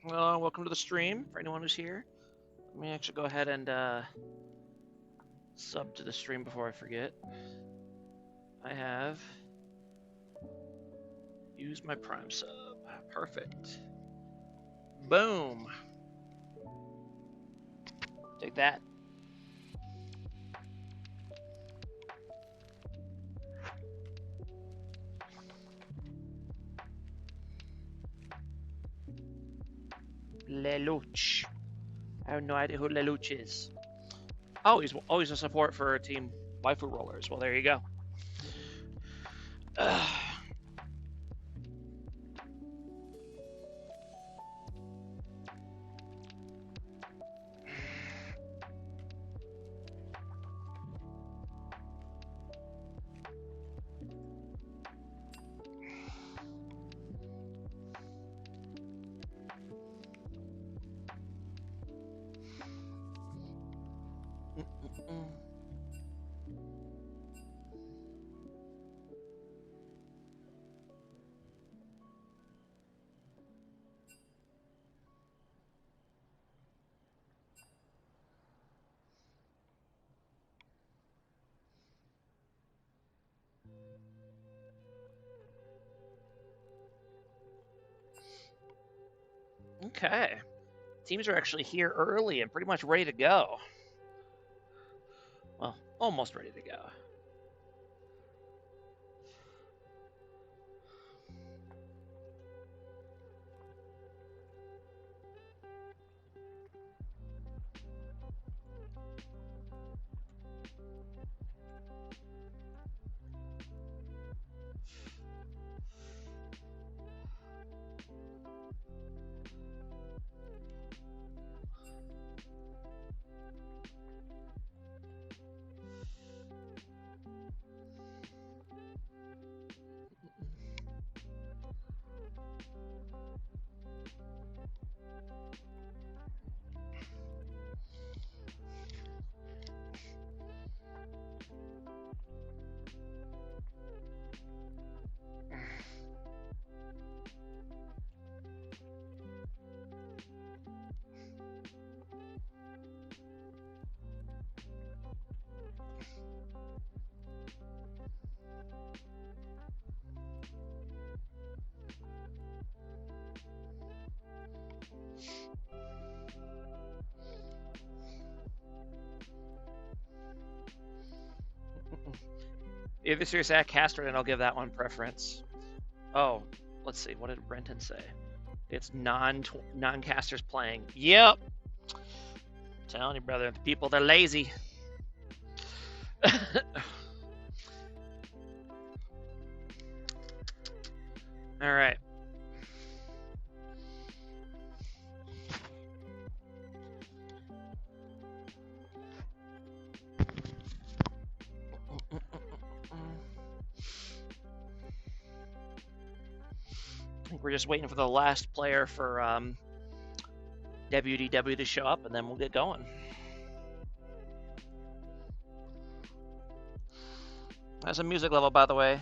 Welcome to the stream for anyone who's here. Let me actually go ahead and sub to the stream before I forget. I have used my Prime sub. Perfect. Boom. Take that. Lelouch. I have no idea who Lelouch is. Oh, he's always a support for Team Waifu Rollers. Well, there you go. Okay. Teams are actually here early and pretty much ready to go. Well, almost ready to go. If it's serious at caster, then I'll give that one preference. Oh, let's see. What did Renton say? It's non-casters playing. Yep. Telling you, brother, the people, they're lazy. All right. I think we're just waiting for the last player for WDW to show up, and then we'll get going. That's a music level, by the way.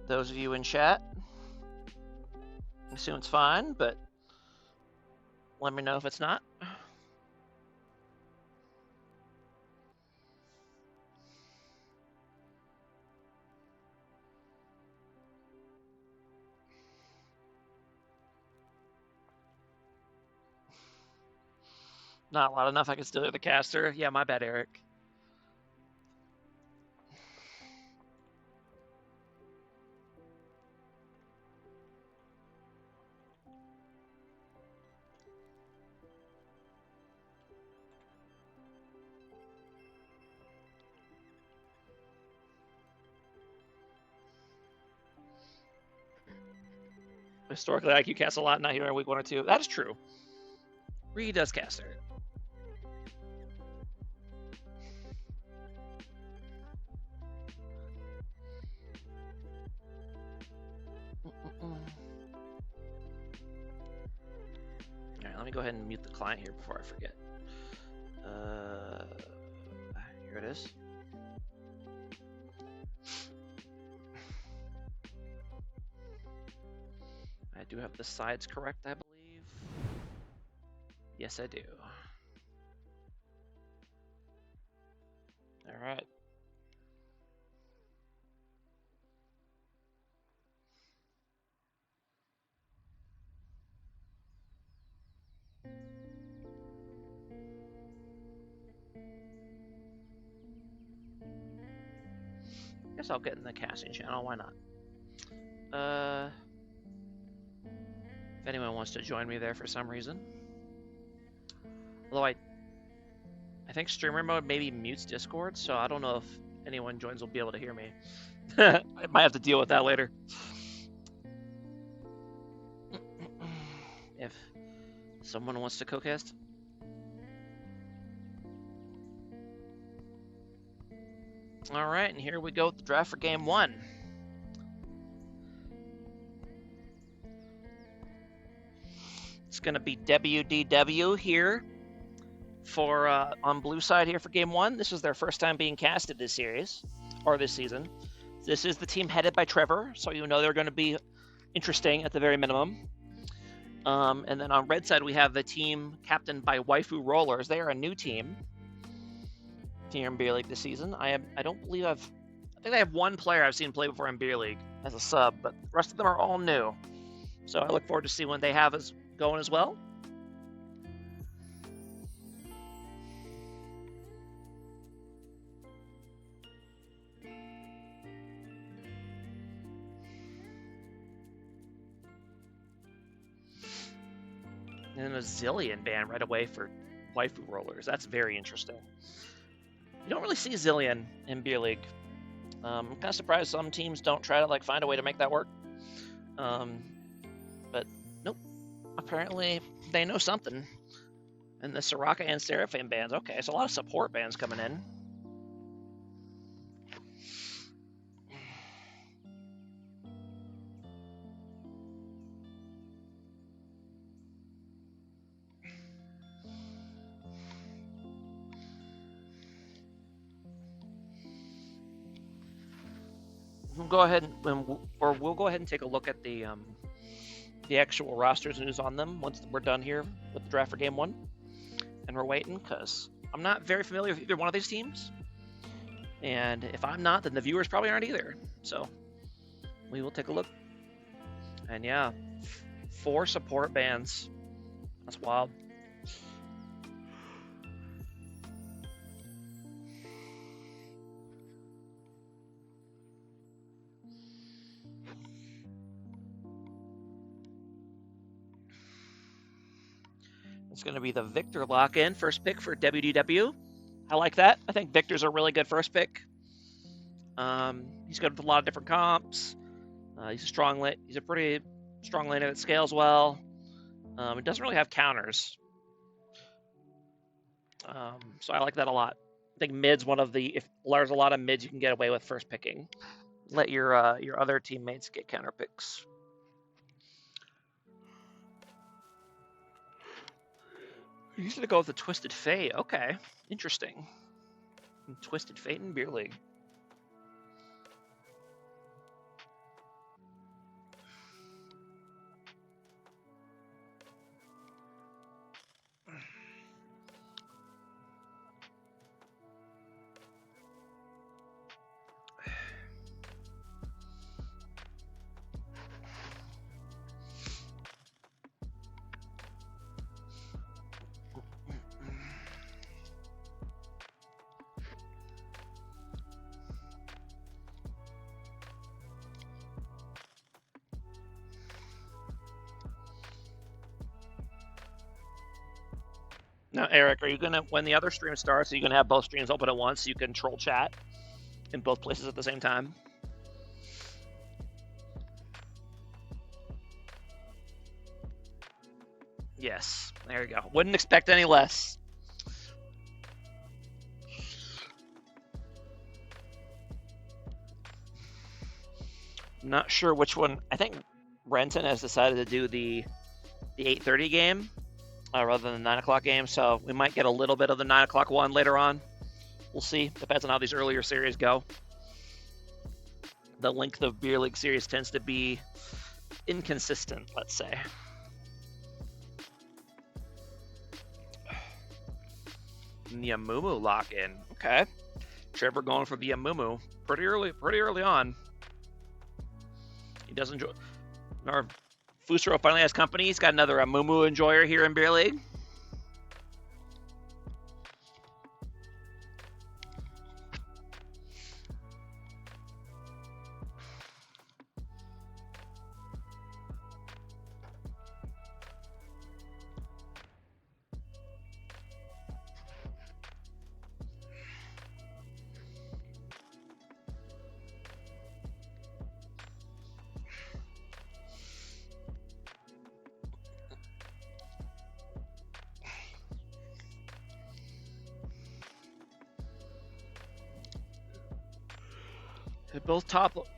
Those of you in chat, I assume it's fine, but let me know if it's not. Not loud enough. I can still hear the caster. Yeah, my bad, Eric. Historically, IQ casts a lot, not here in week 1 or 2. That is true. Ree does caster. Alright, let me go ahead and mute the client here before I forget. Here it is. I do have the sides correct, I believe. Yes, I do. All right. Guess I'll get in the casting channel. Why not? If anyone wants to join me there for some reason. Although I think streamer mode maybe mutes Discord, so I don't know if anyone joins will be able to hear me. I might have to deal with that later. If someone wants to co-cast. All right, and here we go with the draft for game 1. It's going to be WDW here for on blue side here for game 1. This is their first time being casted this series, or this season. This is the team headed by Trevor, so you know they're going to be interesting at the very minimum. And then on red side, we have the team captained by Waifu Rollers. They are a new team here in Beer League this season. I think I have one player I've seen play before in Beer League as a sub, but the rest of them are all new. So I look forward to see what they have as going as well. And a Zillion ban right away for Waifu Rollers. That's very interesting. You don't really see Zillion in Beer League. I'm kind of surprised some teams don't try to find a way to make that work. But nope. Apparently they know something. And the Soraka and Seraphim bans. Okay, so a lot of support bans coming in. We'll go ahead and take a look at the actual rosters and who's on them once we're done here with the draft for game 1. And we're waiting because I'm not very familiar with either one of these teams. And if I'm not, then the viewers probably aren't either. So we will take a look. And yeah, 4 support bans. That's wild. It's going to be the Victor lock-in, first pick for WDW. I like that. I think Victor's a really good first pick. He's good with a lot of different comps. He's a pretty strong laner that scales well. It doesn't really have counters. So I like that a lot. I think mid's if there's a lot of mids you can get away with first picking. Let your other teammates get counter picks. He's going to go with the Twisted Fate. Okay, interesting. Twisted Fate in Beer League. Now, Eric, are you gonna, when the other stream starts, are you gonna have both streams open at once so you can troll chat in both places at the same time? Yes, there you go. Wouldn't expect any less. Not sure which one. I think Renton has decided to do the 8:30 game rather than the 9 o'clock game, so we might get a little bit of the 9 o'clock one later on. We'll see. Depends on how these earlier series go. The length of Beer League series tends to be inconsistent, let's say. And the Amumu lock in. Okay. Trevor going for the Amumu pretty early on. He does enjoy. Our Fusaro finally has company. He's got another Amumu enjoyer here in Beer League.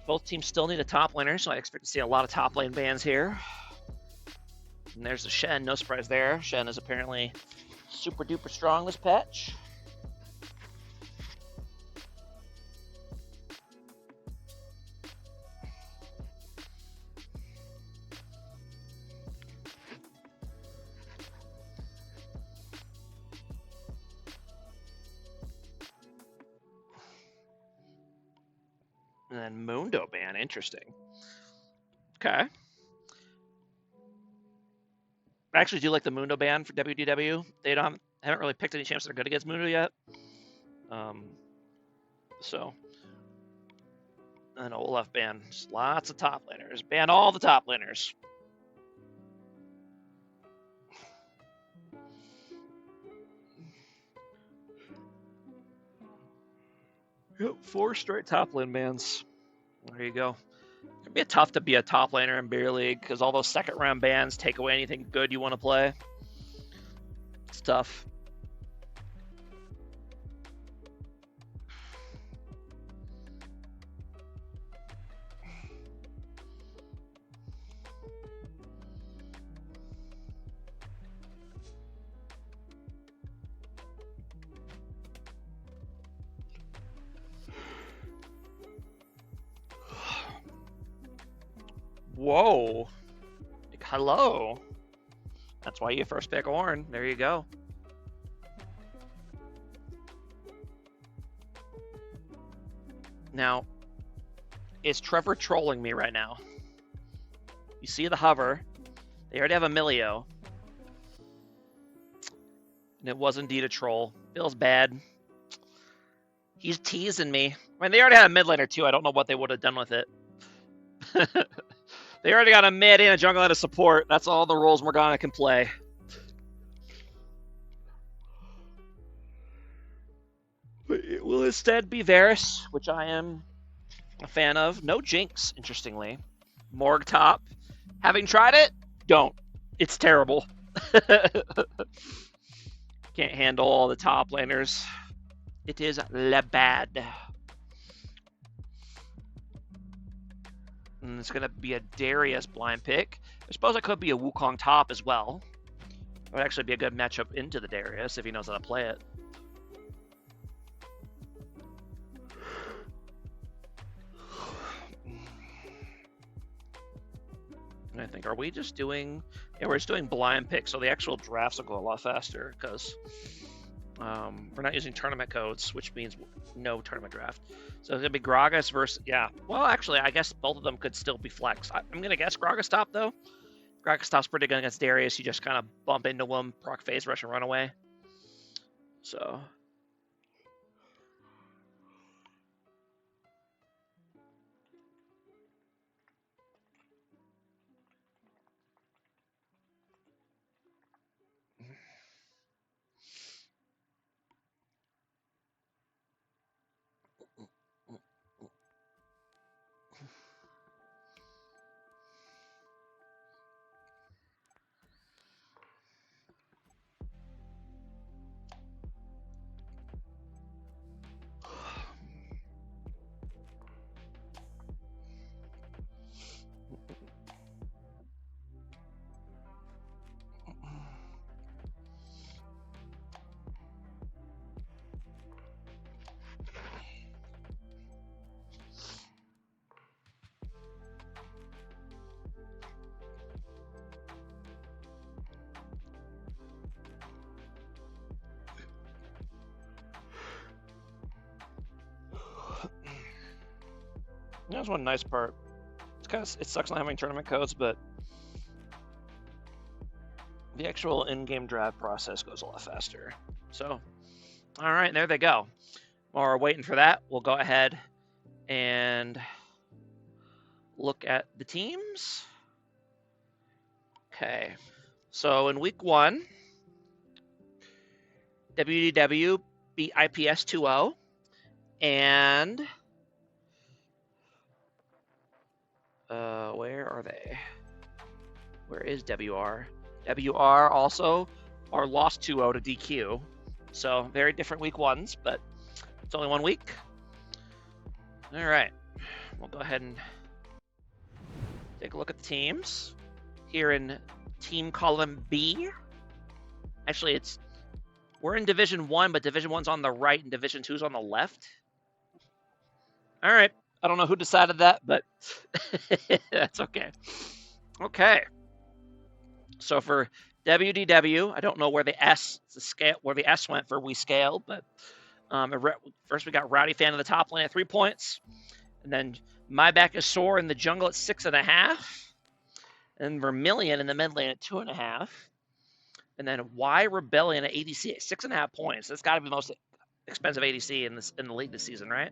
Both teams still need a top laner, so I expect to see a lot of top lane bans here. And there's the Shen, no surprise there. Shen is apparently super duper strong this patch. And then Mundo ban, interesting. Okay. I actually do like the Mundo ban for WDW. They haven't really picked any champs that are good against Mundo yet. So, and Olaf ban, just lots of top laners. Ban all the top laners. Yep, 4 straight top lane bans. There you go. It'd be tough to be a top laner in Beer League because all those second round bans take away anything good you want to play. It's tough. Whoa. Like, hello. That's why you first pick Ornn. There you go. Now, is Trevor trolling me right now? You see the hover. They already have a Milio. And it was indeed a troll. Feels bad. He's teasing me. I mean, they already had a mid laner too. I don't know what they would have done with it. They already got a mid and a jungle and a support. That's all the roles Morgana can play. But it will instead be Varus, which I am a fan of. No Jinx, interestingly. Morg top. Having tried it, don't. It's terrible. Can't handle all the top laners. It is la bad. And it's going to be a Darius blind pick. I suppose it could be a Wukong top as well. It would actually be a good matchup into the Darius if he knows how to play it. And I think, are we just doing... Yeah, we're just doing blind picks, so the actual drafts will go a lot faster because we're not using tournament codes, which means no tournament draft. So it's going to be Gragas versus... Yeah. Well, actually, I guess both of them could still be flex. I'm going to guess Gragas top, though. Gragas top's pretty good against Darius. You just kind of bump into him, proc phase rush, and run away. So... That's one nice part. It sucks not having tournament codes, but the actual in-game draft process goes a lot faster. So, all right, there they go. While we're waiting for that, we'll go ahead and look at the teams. Okay, so in week 1, WDW beat IPS 2-0, and where are they? Where is WR? WR also are lost 2-0 to DQ. So very different week 1s, but it's only 1 week. All right, we'll go ahead and take a look at the teams here in team column B. Actually, we're in Division 1, but Division 1's on the right and Division 2's on the left. All right, I don't know who decided that, but that's okay. Okay. So for WDW, I don't know where the S went for we scaled, but first we got Rowdy Fan in the top lane at 3 points, and then My Back is Sore in the jungle at 6.5, and Vermilion in the mid lane at 2.5, and then Y Rebellion at ADC at 6.5 points. That's got to be the most expensive ADC in the league this season, right?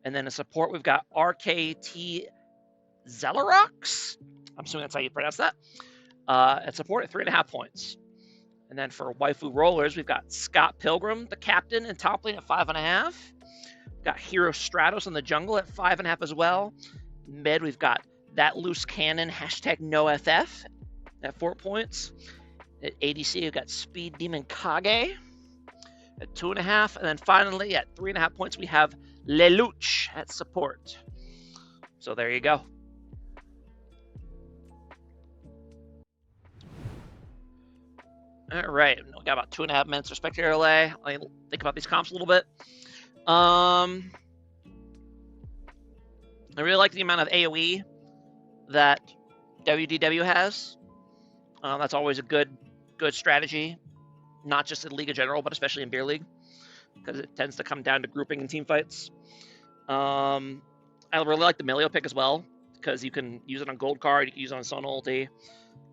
And then in support we've got RKT Zelarox. I'm assuming that's how you pronounce that. At support at 3.5 points. And then for Waifu Rollers, we've got Scott Pilgrim, the captain, in top lane at 5.5. We've got Hero Stratos in the jungle at 5.5 as well. Mid, we've got That Loose Cannon, #NoFF at 4 points. At ADC, we've got Speed Demon Kage at 2.5. And then finally, at 3.5 points, we have Lelouch at support. So there you go. All right, we got about 2.5 minutes for spectator delay. Let me think about these comps a little bit. I really like the amount of AoE that WDW has. That's always a good strategy, not just in League in general, but especially in Beer League, because it tends to come down to grouping and team fights. I really like the Melio pick as well, because you can use it on Gold Card, you can use it on Sun ulti.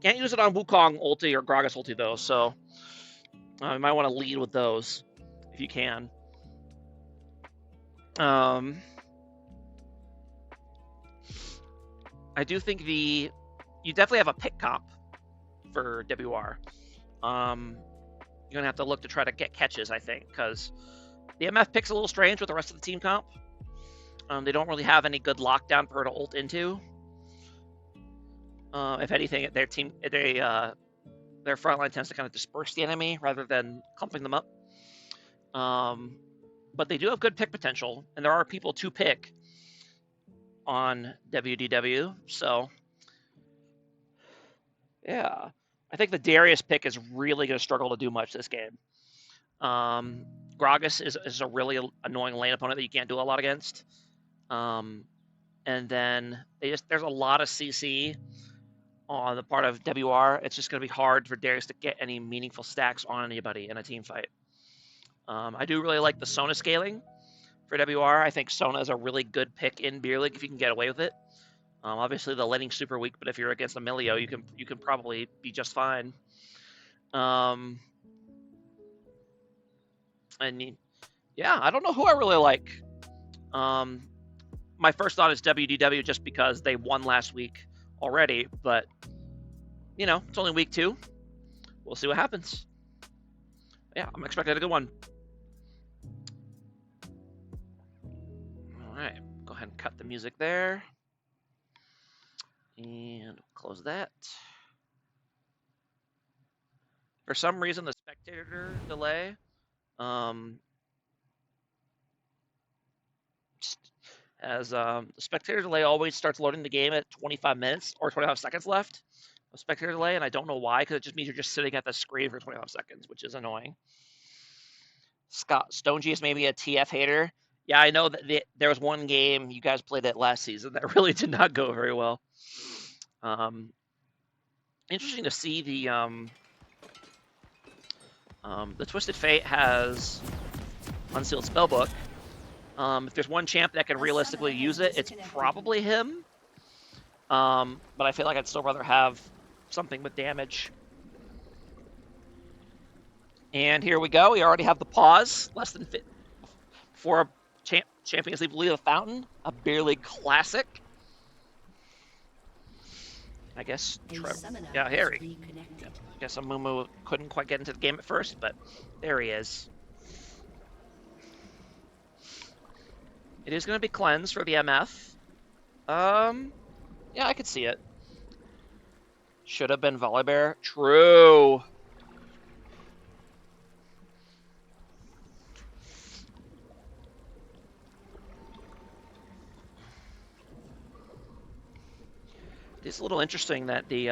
Can't use it on Wukong ulti or Gragas ulti though, so you might want to lead with those if you can. I do think you definitely have a pick comp for WR. You're gonna have to look to try to get catches, I think, because the MF pick's a little strange with the rest of the team comp. They don't really have any good lockdown for her to ult into. If anything, their front line tends to kind of disperse the enemy rather than clumping them up. But they do have good pick potential, and there are people to pick on WDW. So, yeah, I think the Darius pick is really going to struggle to do much this game. Gragas is a really annoying lane opponent that you can't do a lot against. And then there's a lot of CC on the part of WR. It's just going to be hard for Darius to get any meaningful stacks on anybody in a team fight. I do really like the Sona scaling for WR. I think Sona is a really good pick in Beer League if you can get away with it. Obviously, the laning super weak, but if you're against a Melio, you can probably be just fine. And yeah, I don't know who I really like. My first thought is WDW just because they won last week already, but it's only week 2. We'll see what happens. Yeah, I'm expecting a good one. All right, go ahead and cut the music there. And close that. For some reason, the spectator delay, the spectator delay always starts loading the game at 25 minutes or 25 seconds left of spectator delay, and I don't know why, because it just means you're just sitting at the screen for 25 seconds, which is annoying. Stone G is maybe a TF hater. Yeah, I know that there was one game you guys played it last season that really did not go very well. Interesting to see the Twisted Fate has Unsealed Spellbook. If there's one champ that can realistically use it, it's probably him. But I feel like I'd still rather have something with damage. And here we go. We already have the pause. Less than fit for a Champions League Lead the Fountain, a beer league classic. I guess. Yeah, Harry. Yeah, I guess Amumu couldn't quite get into the game at first, but there he is. It is going to be cleansed for the MF. Yeah, I could see it. Should have been Volibear. True. It's a little interesting that the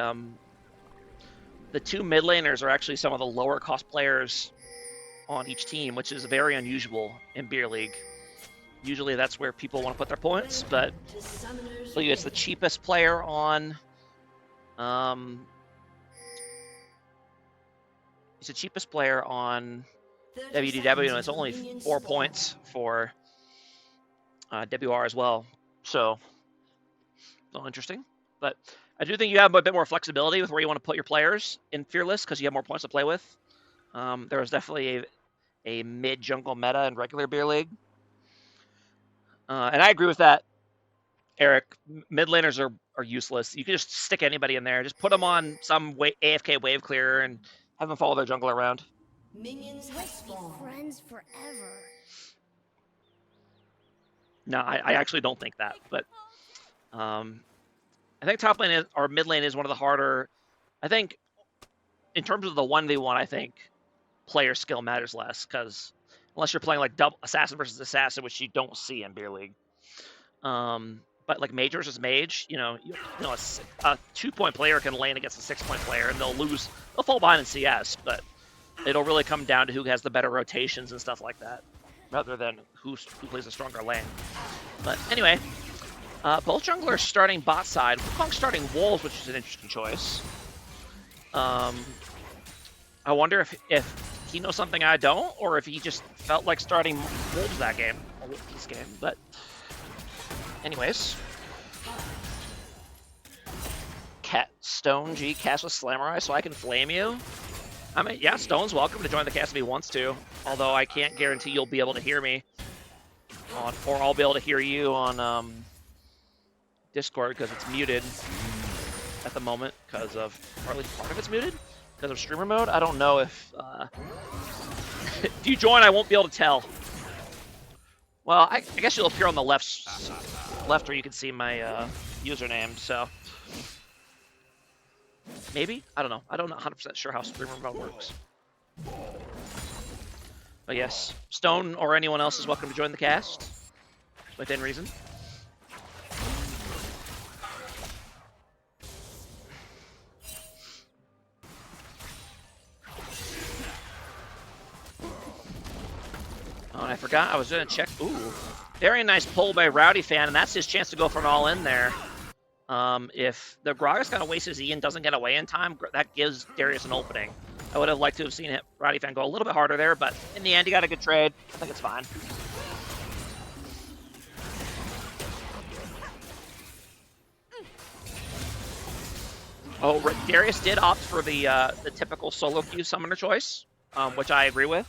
two mid laners are actually some of the lower cost players on each team, which is very unusual in Beer League. Usually that's where people want to put their points, but it's the cheapest player on he's the cheapest player on WDW, and it's only 4 points for WR as well. So, a little interesting. But I do think you have a bit more flexibility with where you want to put your players in Fearless because you have more points to play with. There was definitely a mid-jungle meta in regular Beer League. And I agree with that, Eric. Mid laners are useless. You can just stick anybody in there. Just put them on some AFK wave clearer and have them follow their jungler around. Minions let's be friends forever. No, I actually don't think that. But I think top lane or mid lane is one of the harder. I think in terms of the 1v1, I think player skill matters less because unless you're playing like double assassin versus assassin, which you don't see in Beer League. But like mage versus mage, a 2-point player can lane against a 6-point player and they'll fall behind in CS, but it'll really come down to who has the better rotations and stuff like that, rather than who plays a stronger lane. But anyway, both junglers starting bot side. Wukong's starting Wolves, which is an interesting choice. I wonder if he knows something I don't, or if he just felt like starting Wolves that game, or this game. But anyways, Stone G cast with Slamurai, so I can flame you. I mean, yeah, Stone's welcome to join the cast if he wants to, although I can't guarantee you'll be able to hear me or I'll be able to hear you on Discord because it's muted at the moment because of, or at least part of it's muted because of streamer mode. I don't know if if you join, I won't be able to tell. Well, I guess you'll appear on the left where you can see my username. So maybe, I don't know. I don't know 100% sure how streamer mode works. But yes, Stone or anyone else is welcome to join the cast within reason. Oh, and I forgot I was going to check. Ooh, very nice pull by Rowdy Fan, and that's his chance to go for an all-in there. If the Gragas kind of wastes his E and doesn't get away in time, that gives Darius an opening. I would have liked to have seen Rowdy Fan go a little bit harder there, but in the end, he got a good trade. I think it's fine. Oh, Darius did opt for the typical solo queue summoner choice, which I agree with.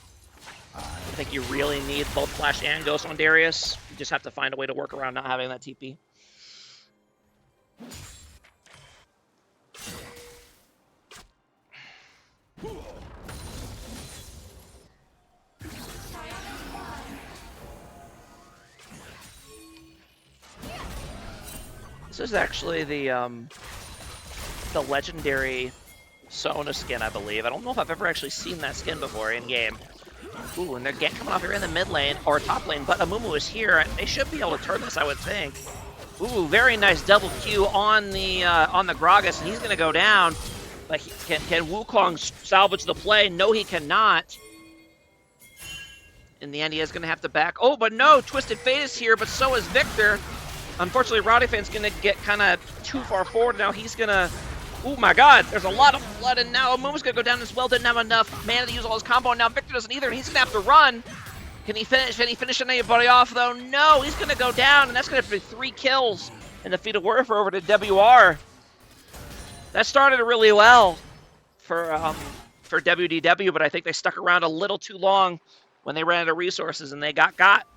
I think you really need both Flash and Ghost on Darius. You just have to find a way to work around not having that TP. This is actually the legendary Sona skin, I believe. I don't know if I've ever actually seen that skin before in game. Ooh, and they're coming off here in the mid lane or top lane, but Amumu is here. They should be able to turn this, I would think. Ooh, very nice double Q on the Gragas, and he's going to go down. But can Wukong salvage the play? No, he cannot. In the end, he is going to have to back. Oh, but no, Twisted Fate is here, but so is Victor. Unfortunately, Rowdy Fan's going to get kind of too far forward. Now he's going to... Oh my god, there's a lot of blood, and now Amumu's going to go down as well. Didn't have enough mana to use all his combo, and now Victor doesn't either, and he's going to have to run. Can he finish? Can he finish anybody off, though? No, he's going to go down, and that's going to be 3 kills in the feat of Warfare over to WR. That started really well for WDW, but I think they stuck around a little too long when they ran out of resources, and they got.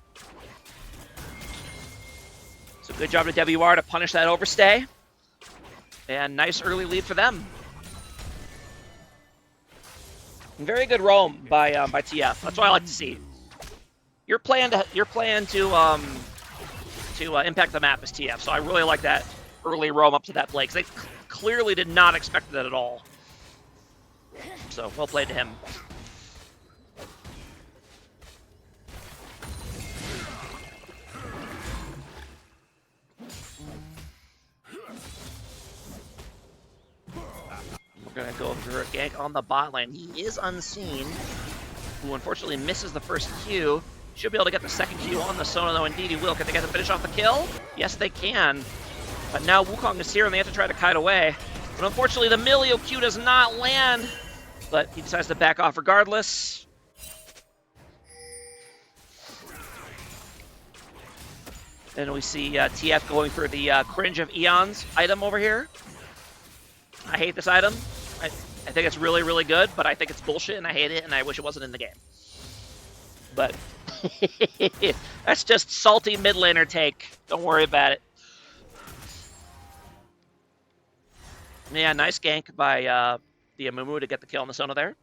So good job to WR to punish that overstay. And nice early lead for them. And very good roam by TF. That's what I like to see. Your plan to impact the map is TF. So I really like that early roam up to that play, because they clearly did not expect that at all. So well played to him. We're going to go for a gank on the bot lane. He is unseen, who unfortunately misses the first Q. Should be able to get the second Q on the Sona, though. Indeed he will. Can they get the finish off the kill? Yes, they can. But now Wukong is here, and they have to try to kite away. But unfortunately, the Milio Q does not land. But he decides to back off regardless. And we see TF going for the Cringe of Eons item over here. I hate this item. I think it's really, really good, but I think it's bullshit, and I hate it, and I wish it wasn't in the game. But that's just salty mid laner take. Don't worry about it. Yeah, nice gank by the Amumu to get the kill on the Sona there.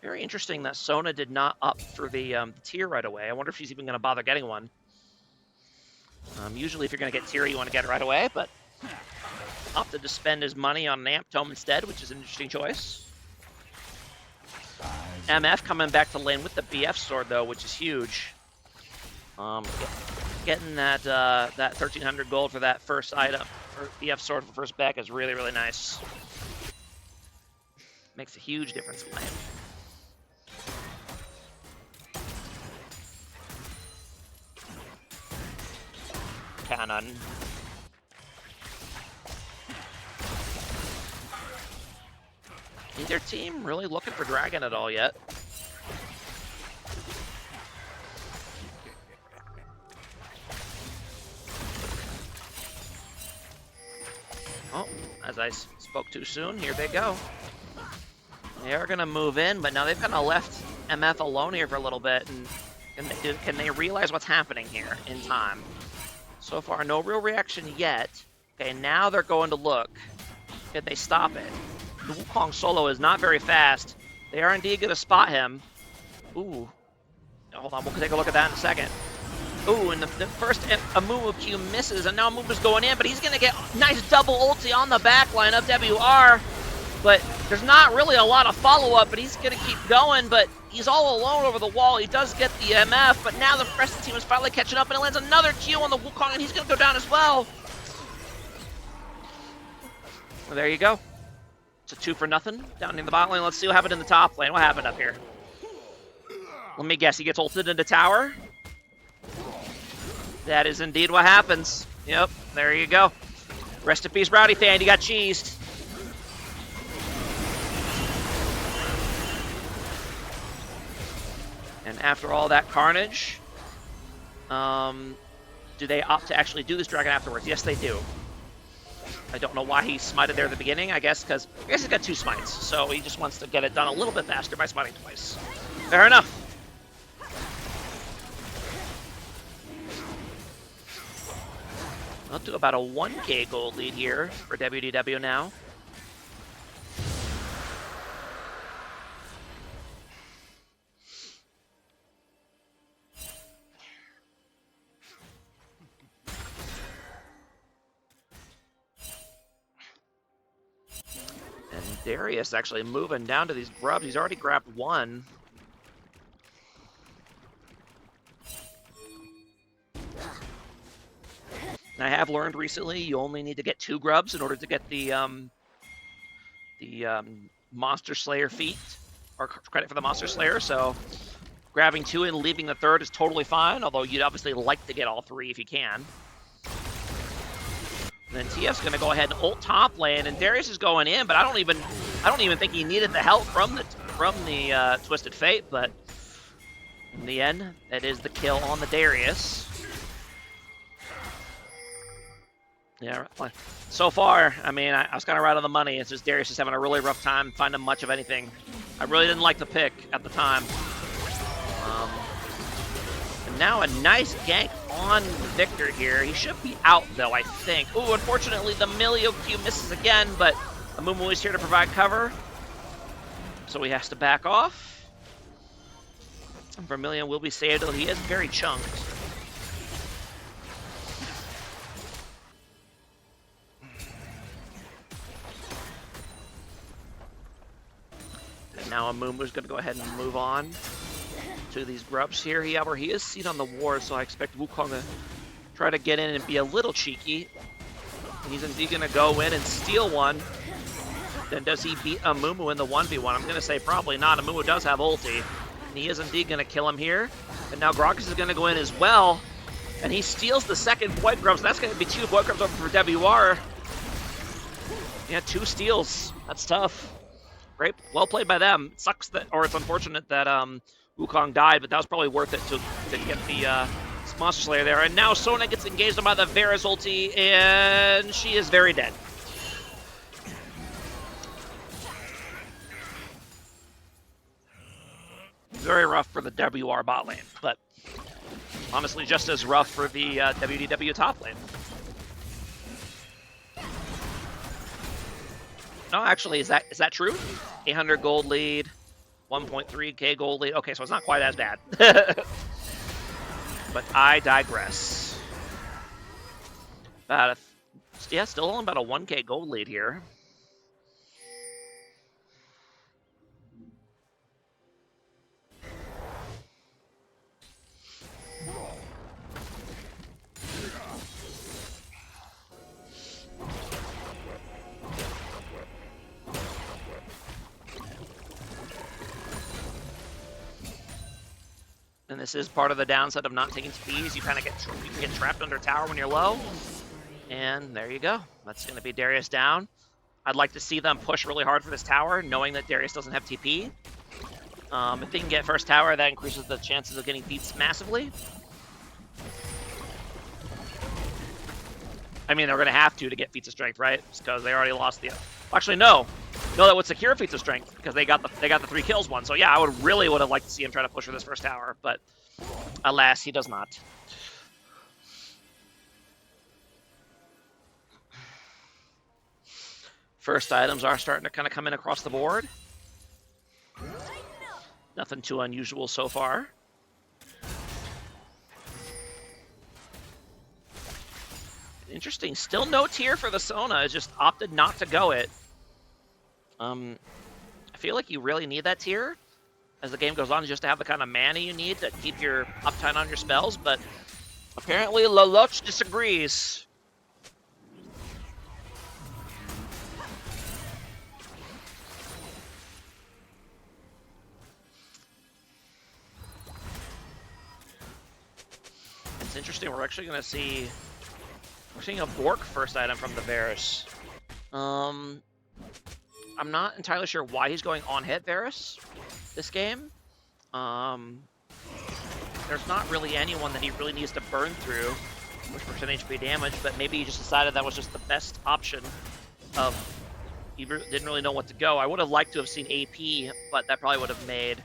Very interesting that Sona did not up for the tier right away. I wonder if she's even going to bother getting one. Usually if you're going to get tier, you want to get it right away, but opted to spend his money on an Amp Tome instead, which is an interesting choice. MF coming back to lane with the BF sword, though, which is huge. Getting that 1,300 gold for that first item, or BF sword for first back, is really, really nice. Makes a huge difference in lane. Cannon. Neither team really looking for Dragon at all yet. Oh, as I spoke too soon, here they go. They are going to move in, but now they've kind of left MF alone here for a little bit. And can they realize what's happening here in time? So far, no real reaction yet. Okay, now they're going to look. Can they stop it? The Wukong solo is not very fast. They are indeed going to spot him. Ooh. Hold on, we'll take a look at that in a second. Ooh, and the first Amumu Q misses, and now Amumu's going in, but he's going to get nice double ulti on the backline of WR. But there's not really a lot of follow-up, but he's going to keep going, but he's all alone over the wall. He does get the MF, but now the rest of the team is finally catching up, and it lands another Q on the Wukong, and he's going to go down as well. Well, there you go. It's a 2-for-0 down in the bot lane. Let's see what happened in the top lane. What happened up here? Let me guess, he gets ulted into tower? That is indeed what happens. Yep, there you go. Rest in peace, Rowdy fan, you got cheesed. And after all that carnage, do they opt to actually do this dragon afterwards? Yes, they do. I don't know why he smited there at the beginning. I guess he's got 2 smites, so he just wants to get it done a little bit faster by smiting twice. Fair enough. Up to about a 1k gold lead here for WDW now. And Darius actually moving down to these grubs. He's already grabbed 1. And I have learned recently you only need to get 2 grubs in order to get the Monster Slayer feat, or credit for the Monster Slayer, so grabbing 2 and leaving the 3rd is totally fine, although you'd obviously like to get all 3 if you can. And then TF's going to go ahead and ult top lane, and Darius is going in, but I don't even think he needed the help from the Twisted Fate, but in the end, that is the kill on the Darius. Yeah, so far, I mean, I was kind of right on the money. It's just Darius is having a really rough time finding much of anything. I really didn't like the pick at the time. And now a nice gank on Victor here. He should be out, though, I think. Ooh, unfortunately, the Milio Q misses again, but Amumu is here to provide cover. So he has to back off. And Vermilion will be saved, though he is very chunked. And now Amumu's going to go ahead and move on to these grubs here. However, he is seen on the ward, so I expect Wukong to try to get in and be a little cheeky. He's indeed going to go in and steal one. Then does he beat Amumu in the 1v1? I'm going to say probably not. Amumu does have ulti, and he is indeed going to kill him here. And now Gragas is going to go in as well, and he steals the second Void Grub, so that's going to be 2 Void Grubs over for WR. Yeah, 2 steals. That's tough. Great. Well played by them. It sucks that, or it's unfortunate that Wukong died, but that was probably worth it to get the Monster Slayer there. And now Sona gets engaged on by the Varus ulti, and she is very dead. Very rough for the WR bot lane, but honestly just as rough for the WDW top lane. No, actually, is that true? 800 gold lead, 1.3k gold lead. Okay, so it's not quite as bad. But I digress. Yeah, still only about a 1k gold lead here. And this is part of the downside of not taking TPs. You kind of get trapped under tower when you're low. And there you go. That's going to be Darius down. I'd like to see them push really hard for this tower, knowing that Darius doesn't have TP. If they can get first tower, that increases the chances of getting beats massively. I mean, they're going to have to get feats of strength, right? Because they already lost the... Actually, no. No, that would secure feats of strength because they got the 3 kills one. So yeah, I would have liked to see him try to push for this first tower, but alas, he does not. First items are starting to kind of come in across the board. Nothing too unusual so far. Interesting. Still no tier for the Sona. Just opted not to go it. I feel like you really need that tier as the game goes on, just to have the kind of mana you need to keep your uptime on your spells, but apparently Lelouch disagrees. It's interesting, we're actually going to see... We're seeing a Bork first item from the Varus. I'm not entirely sure why he's going on hit Varus this game. There's not really anyone that he really needs to burn through, which percent HP damage, but maybe he just decided that was just the best option of... He didn't really know what to go. I would have liked to have seen AP, but that probably would have made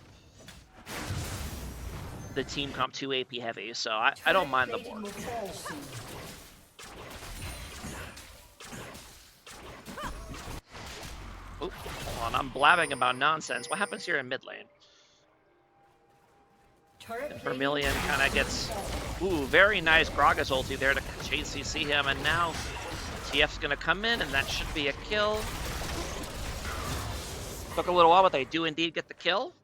the team comp too AP heavy, so I don't mind the Bork. Oop, hold on, I'm blabbing about nonsense. What happens here in mid lane? Vermilion kind of gets... Ooh, very nice Gragas ulti there to chase CC him, and now TF's going to come in, and that should be a kill. Took a little while, but they do indeed get the kill.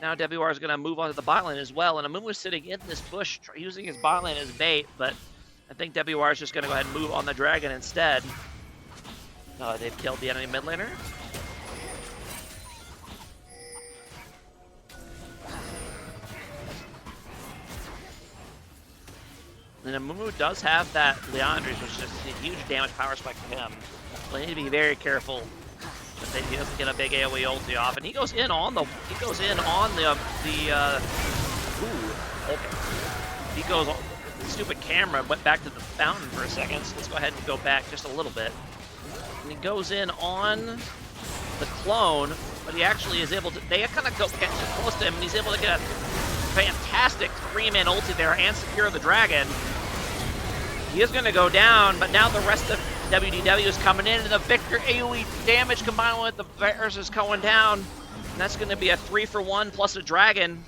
Now WR is going to move on to the bot lane as well, and Amumu is sitting in this bush, using his bot lane as bait, but I think WR is just going to go ahead and move on the dragon instead. They've killed the enemy mid laner. And Amumu does have that Leandri's, which is just a huge damage power spike for him. So they need to be very careful that he doesn't get a big AoE ulti off. And he goes in on the ooh, okay. He goes on the stupid camera, went back to the fountain for a second, so let's go ahead and go back just a little bit. And he goes in on the clone, but he actually is able to, they kind of get too close to him, and he's able to get a fantastic 3-man ulti there and secure the dragon. He is going to go down, but now the rest of WDW is coming in, and the Victor AoE damage combined with the Varus is going down. And that's going to be a 3-for-1 plus a dragon.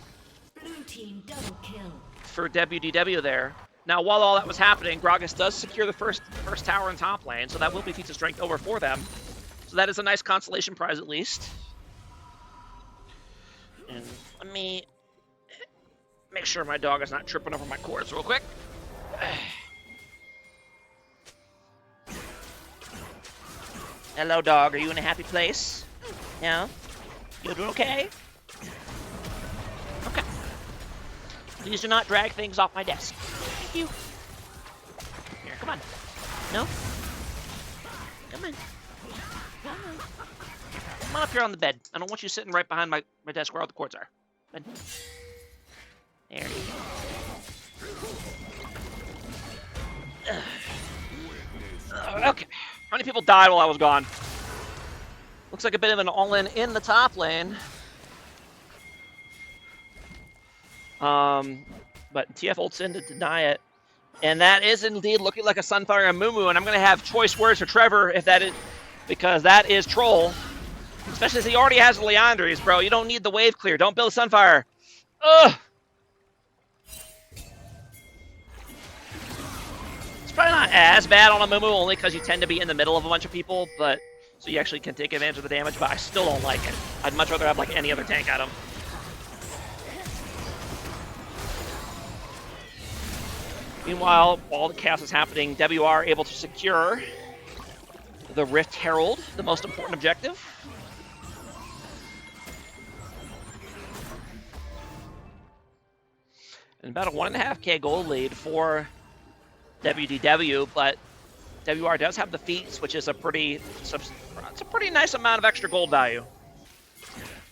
Blue team double kill. For WDW there. Now, while all that was happening, Gragas does secure the first tower in top lane, so that will be feats of strength over for them. So that is a nice consolation prize at least. And let me make sure my dog is not tripping over my cords real quick. Hello, dog. Are you in a happy place? Yeah? You doing okay? Okay. Please do not drag things off my desk. Thank you. Here, come on. No? Come on. Come on. Come on up here on the bed. I don't want you sitting right behind my desk where all the cords are. Bed. There you go. Okay. How many people died while I was gone? Looks like a bit of an all-in in the top lane. But TF ults in to deny it. And that is indeed looking like a Sunfire and Mumu, and I'm going to have choice words for Trevor if that is, because that is troll. Especially since he already has Leandri's, bro. You don't need the wave clear. Don't build a Sunfire. Ugh! It's probably not as bad on a Mumu, only because you tend to be in the middle of a bunch of people, but so you actually can take advantage of the damage, but I still don't like it. I'd much rather have like any other tank at him. Meanwhile, while the chaos is happening, WR able to secure the Rift Herald, the most important objective. And about a 1.5k gold lead for WDW, but WR does have the feats, which is it's a pretty nice amount of extra gold value.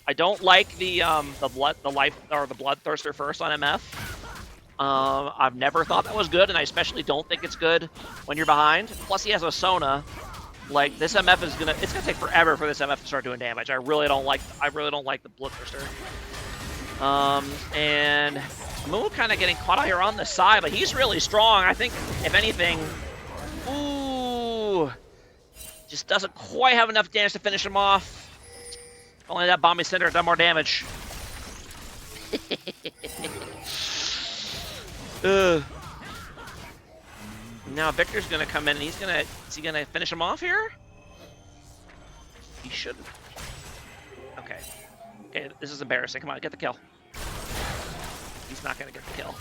I don't like the Bloodthirster first on MF. I've never thought that was good, and I especially don't think it's good when you're behind. Plus, he has a Sona. Like, this MF is it's gonna take forever for this MF to start doing damage. I really don't like the Bloodthirster. And Moo kind of getting caught out here on the side, but he's really strong. I think, if anything, ooh, just doesn't quite have enough damage to finish him off. Only that Bombing Cinder done more damage. Now Victor's gonna come in and is he gonna finish him off here? He should. Okay. Okay, this is embarrassing. Come on, get the kill. He's not gonna get the kill.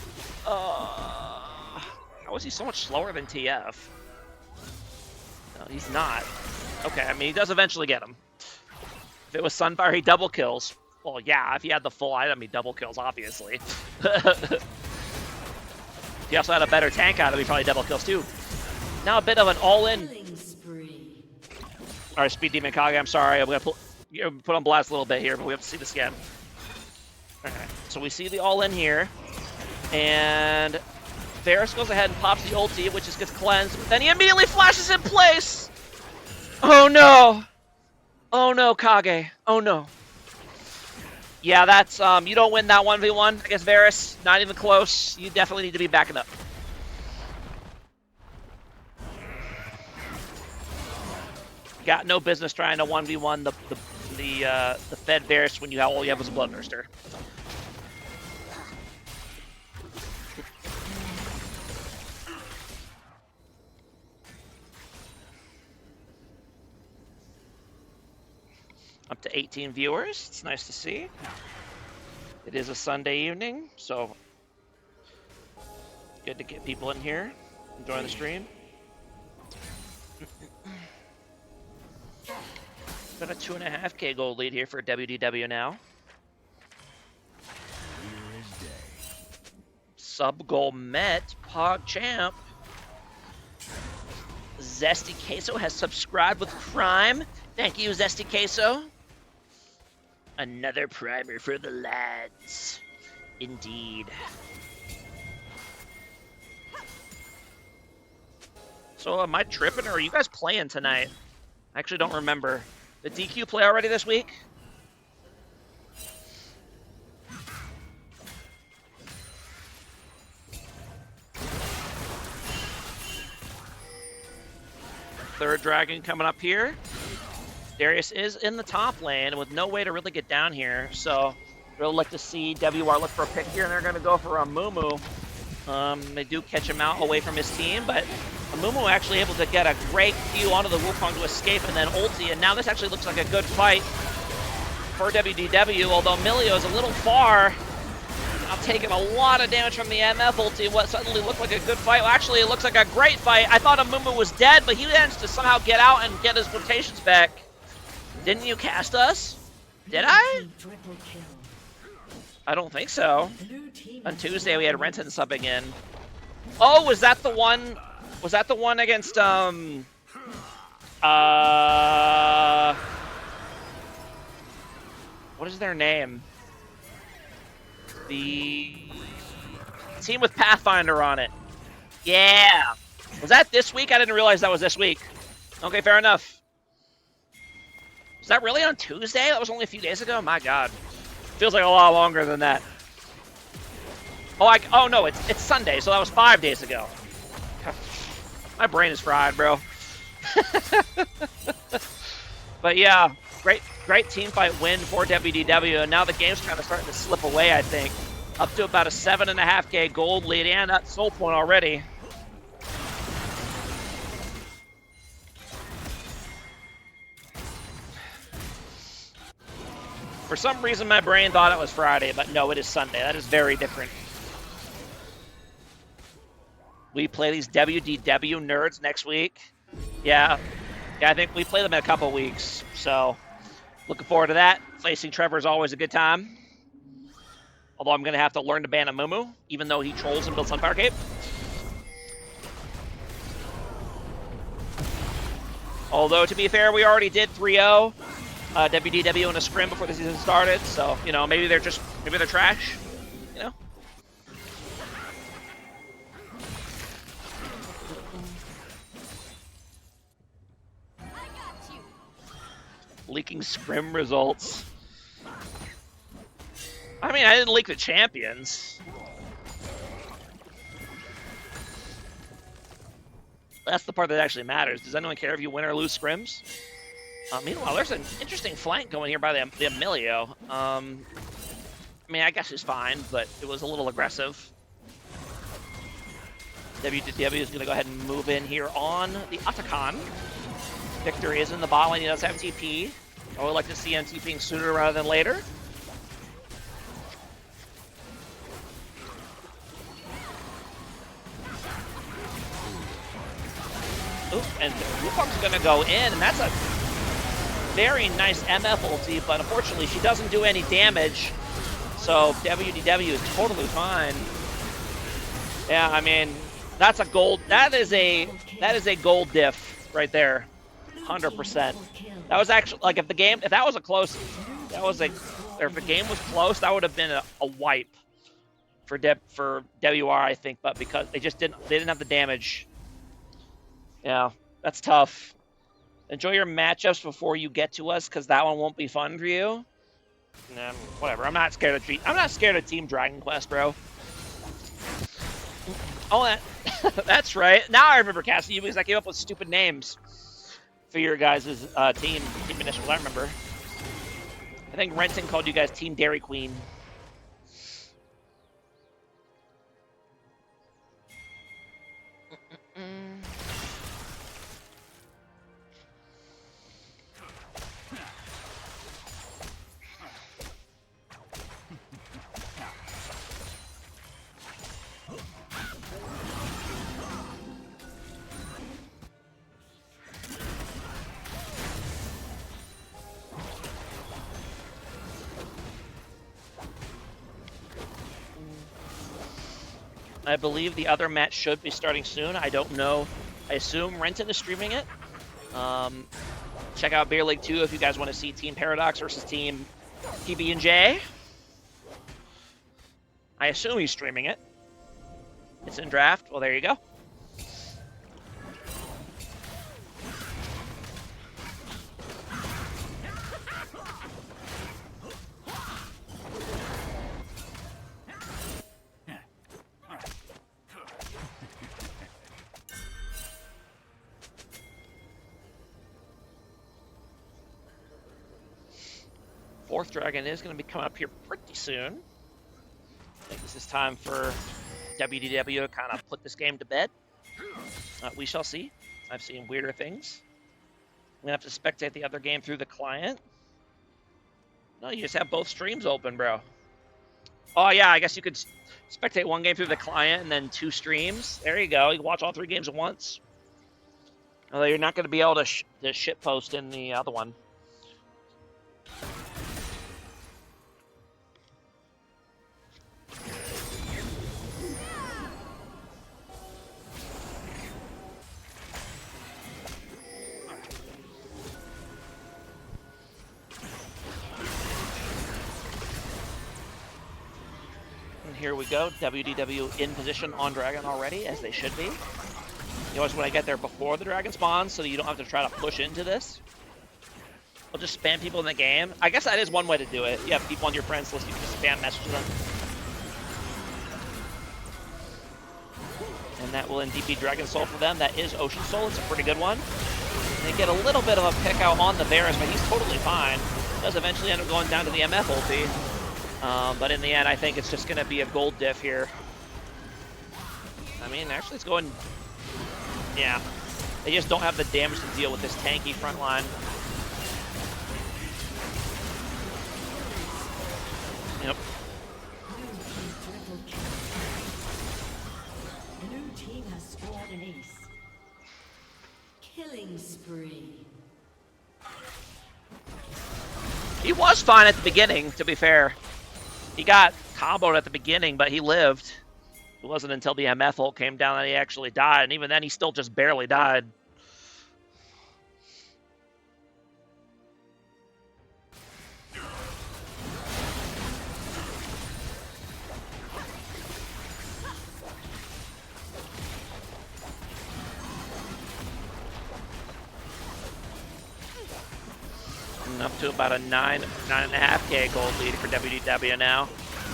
How is he so much slower than TF? No, he's not. Okay, I mean, he does eventually get him. If it was Sunfire, he double kills. Well, yeah, if he had the full item, he double kills, obviously. If he also had a better tank out of him, he probably double kills too. Now a bit of an all-in. Alright, Speed Demon Kage, I'm sorry. I'm going to put on blast a little bit here, but we have to see this again. Okay, so we see the all-in here. And Varus goes ahead and pops the ulti, which just gets cleansed. But then he immediately flashes in place! Oh no! Oh no, Kage. Oh no. Yeah, that's, you don't win that 1v1 against Varus. Not even close. You definitely need to be backing up. Got no business trying to 1v1 the Fed Varus when all you have is a Bloodthirster. Up to 18 viewers. It's nice to see. It is a Sunday evening, so good to get people in here enjoying the stream. Got a 2.5k gold lead here for WDW now. Sub goal met. Pog champ. Zesty Queso has subscribed with Prime. Thank you, Zesty Queso. Another primer for the lads. Indeed. So am I tripping, or are you guys playing tonight? I actually don't remember. Did DQ play already this week? Third dragon coming up here. Darius is in the top lane with no way to really get down here, so we'll like to see WR look for a pick here, and they're going to go for a Mumu. They do catch him out away from his team, but Mumu actually able to get a great Q onto the Wukong to escape and then ulti, and now this actually looks like a good fight for WDW, although Milio is a little far. I'm taking a lot of damage from the MF ulti. What suddenly looked like a good fight. Well, actually, it looks like a great fight. I thought Amumu was dead, but he managed to somehow get out and get his rotations back. Didn't you cast us? Did I? I don't think so. On Tuesday, we had Renton subbing in. Oh, was that the one? Was that the one against what is their name? The team with Pathfinder on it. Yeah. Was that this week? I didn't realize that was this week. Okay, fair enough. Was that really on Tuesday? That was only a few days ago? My God. Feels like a lot longer than that. Oh no, it's Sunday, so that was 5 days ago. My brain is fried, bro. But yeah, great team fight win for WDW, and now the game's kind of starting to slip away, I think. Up to about a 7.5K gold lead, and that soul point already. For some reason, my brain thought it was Friday, but no, it is Sunday. That is very different. We play these WDW nerds next week. Yeah, I think we play them in a couple weeks, so looking forward to that. Facing Trevor is always a good time. Although I'm going to have to learn to ban Amumu, even though he trolls and builds Sunfire Cape. Although, to be fair, we already did 3-0 WDW in a scrim before the season started, so, you know, maybe they're trash, you know? Leaking scrim results. I mean, I didn't leak the champions. That's the part that actually matters. Does anyone care if you win or lose scrims? Meanwhile, there's an interesting flank going here by the Emilio. I mean, I guess it's fine, but it was a little aggressive. WDW is going to go ahead and move in here on the Atakan. Victor is in the bot lane. He does have TP. I would like to see him TPing sooner rather than later. Ooh, and Wukong's going to go in, and that's a very nice MF ulti, but unfortunately she doesn't do any damage. So WDW is totally fine. Yeah, I mean, that's a gold. That is a gold diff right there. 100%. That was actually, like, if the game was close, that would have been a wipe for WR, I think, but because they didn't have the damage. Yeah, that's tough. Enjoy your matchups before you get to us, because that one won't be fun for you. Nah, whatever. I'm not scared of Team Dragon Quest, bro. Oh, that's right. Now I remember casting you because I came up with stupid names for your guys' team initials. I remember. I think Renton called you guys Team Dairy Queen. I believe the other match should be starting soon. I don't know. I assume Renton is streaming it. Check out Beer League 2 if you guys want to see Team Paradox versus Team PB&J. I assume he's streaming it. It's in draft. Well, there you go. Fourth dragon is going to be coming up here pretty soon. I think this is time for WDW to kind of put this game to bed. We shall see. I've seen weirder things. I'm going to have to spectate the other game through the client. No, you just have both streams open, bro. Oh, yeah, I guess you could spectate one game through the client and then 2 streams. There you go. You can watch all 3 games at once. Although you're not going to be able to shitpost in the other one. Here we go, WDW in position on Dragon already, as they should be. You always want to get there before the Dragon spawns so that you don't have to try to push into this. We'll just spam people in the game. I guess that is one way to do it. You have people on your friends list, you can just spam message them. And that will indeed be Dragon Soul for them. That is Ocean Soul, it's a pretty good one. They get a little bit of a pick out on the Varus, but he's totally fine. Does eventually end up going down to the MF ulti. But in the end, I think it's just going to be a gold diff here. I mean, actually, it's going... Yeah. They just don't have the damage to deal with this tanky front line. Yep. Blue team has scored an ace. Killing spree. He was fine at the beginning, to be fair. He got comboed at the beginning, but he lived. It wasn't until the MF ult came down that he actually died, and even then he still just barely died. And up to about a 9.5K gold lead for WDW now.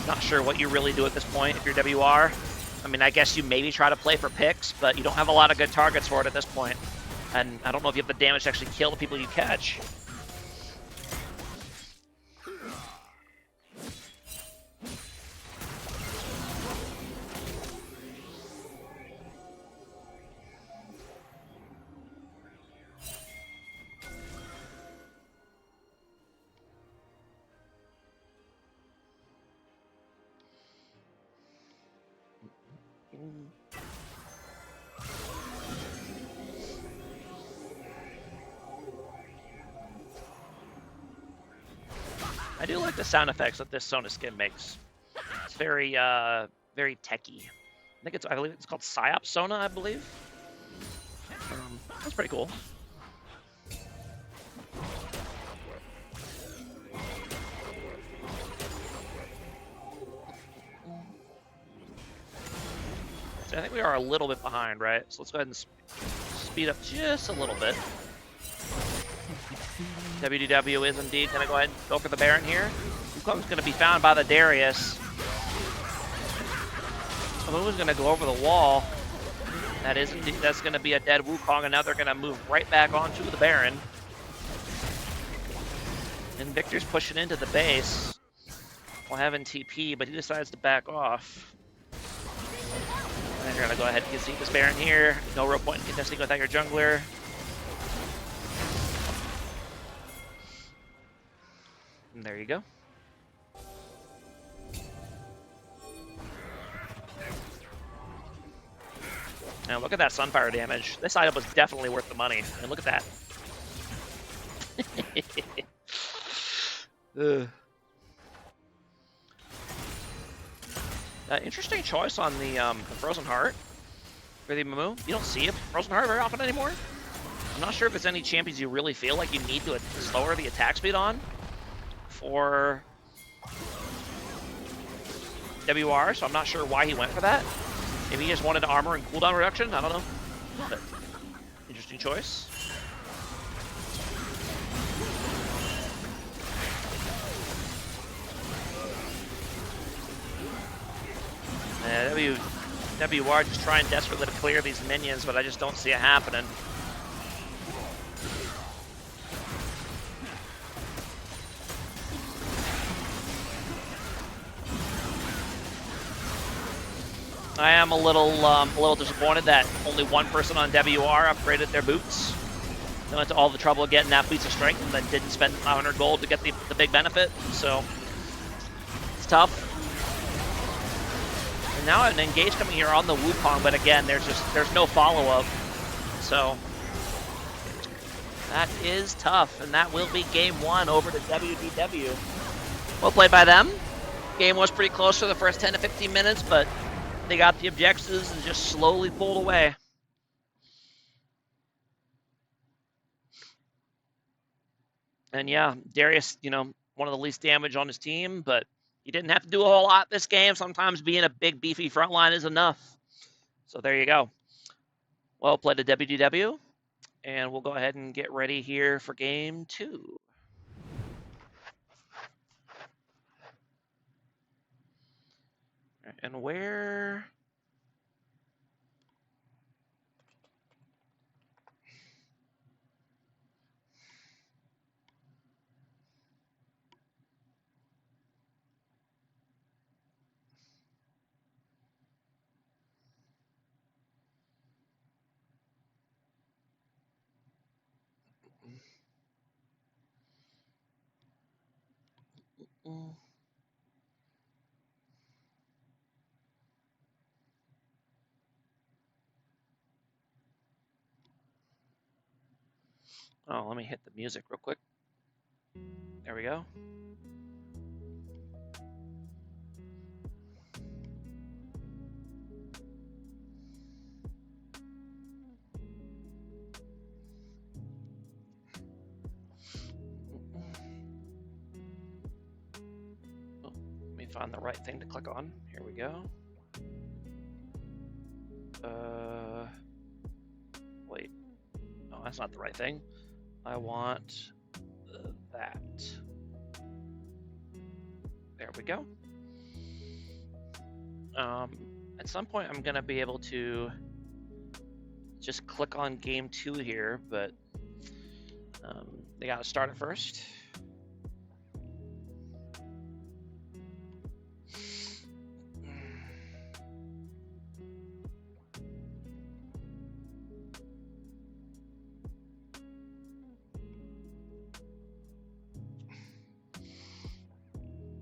Not sure what you really do at this point if you're WR. I mean, I guess you maybe try to play for picks, but you don't have a lot of good targets for it at this point. And I don't know if you have the damage to actually kill the people you catch. I do like the sound effects that this Sona skin makes. It's very, very techy. I believe it's called Psyop Sona, I believe. That's pretty cool. So I think we are a little bit behind, right? So let's go ahead and speed up just a little bit. WDW is indeed going to go ahead and go for the Baron here. Wukong's going to be found by the Darius. Amumu's going to go over the wall. That's going to be a dead Wukong, and now they're going to move right back onto the Baron. And Victor's pushing into the base while having TP, but he decides to back off. And you're going to go ahead and concede this Baron here. No real point in contesting without your jungler. And there you go. Now look at that Sunfire damage. This item was definitely worth the money. And look at that. Interesting choice on the Frozen Heart for the Mumu. You don't see a Frozen Heart very often anymore. I'm not sure if there's any champions you really feel like you need to slower the attack speed on for WR, so I'm not sure why he went for that. Maybe he just wanted armor and cooldown reduction, I don't know. But interesting choice. WR just trying desperately to clear these minions, but I just don't see it happening. I am a little disappointed that only one person on WR upgraded their boots. They went to all the trouble of getting that Feats of Strength and then didn't spend 500 gold to get the big benefit, so it's tough. And now an engage coming here on the Wukong, but again, there's no follow-up, so that is tough, and that will be game 1 over to WDW. Well played by them. Game was pretty close for the first 10 to 15 minutes, but they got the objectives and just slowly pulled away. And yeah, Darius, one of the least damage on his team, but you didn't have to do a whole lot this game. Sometimes being a big, beefy front line is enough. So there you go. Well played to WDW, and we'll go ahead and get ready here for game 2. And where... Oh, let me hit the music real quick. There we go. Oh, let me find the right thing to click on. Here we go. Wait. Oh, that's not the right thing. I want that. There we go. At some point, I'm going to be able to just click on game 2 here, but they got to start it first.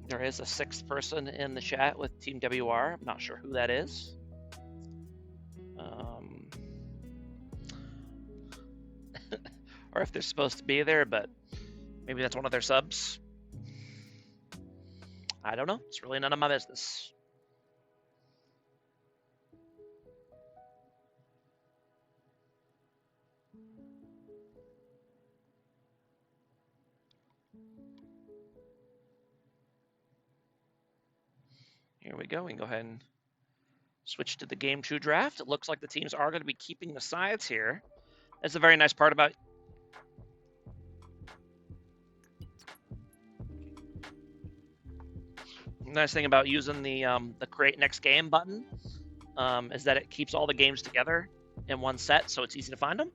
There is a 6th person in the chat with Team WR. I'm not sure who that is. Or if they're supposed to be there, but maybe that's one of their subs. I don't know. It's really none of my business. Here we go. We can go ahead and switch to the Game 2 draft. It looks like the teams are going to be keeping the sides here. That's a very nice part about... Nice thing about using the Create Next Game button is that it keeps all the games together in one set, so it's easy to find them.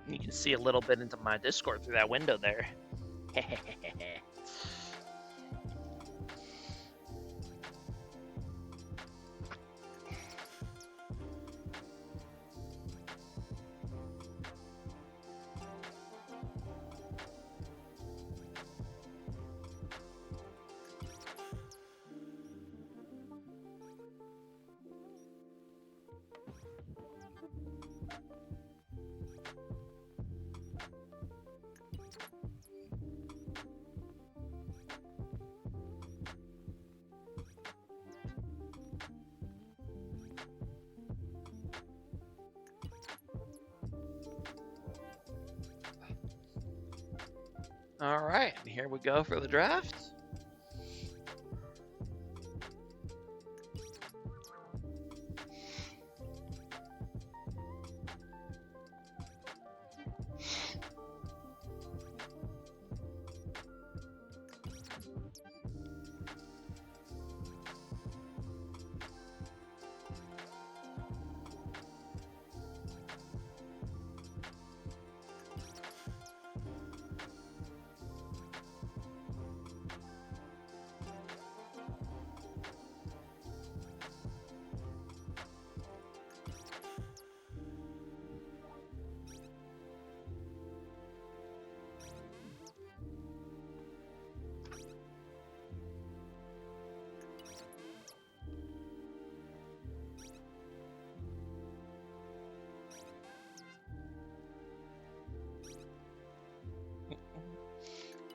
You can see a little bit into my Discord through that window there. All right, here we go for the draft.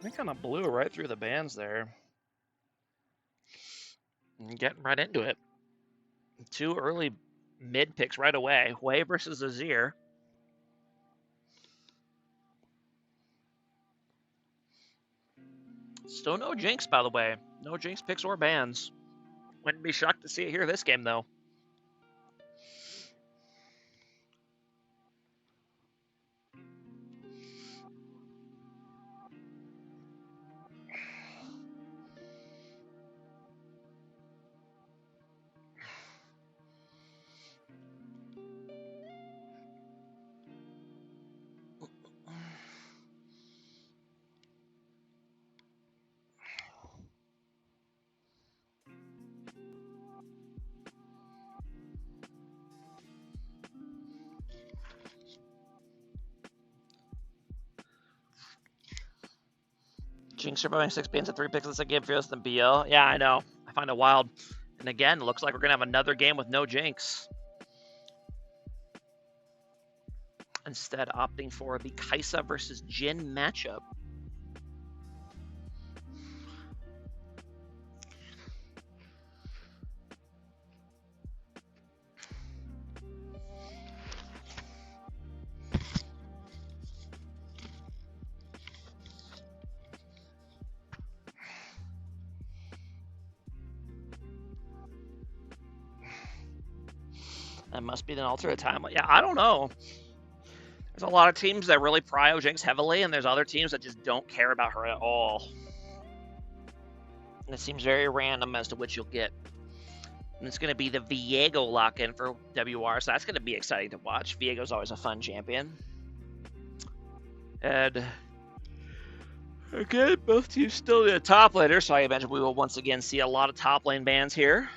I kind of blew right through the bands there. And getting right into it. 2 early mid picks right away. Wei versus Azir. Still no Jinx, by the way. No Jinx picks or bans. Wouldn't be shocked to see it here this game, though. Jinx surviving 6 bans and 3 picks in the second game feels than BL. Yeah, I know. I find it wild. And again, it looks like we're going to have another game with no Jinx. Instead, opting for the Kaisa versus Jhin matchup. That must be an alternate timeline. Yeah, I don't know. There's a lot of teams that really prio Jinx heavily, and there's other teams that just don't care about her at all. And it seems very random as to which you'll get. And it's going to be the Viego lock-in for WR, so that's going to be exciting to watch. Viego's always a fun champion. And again, both teams still in the top laner, so I imagine we will once again see a lot of top lane bans here.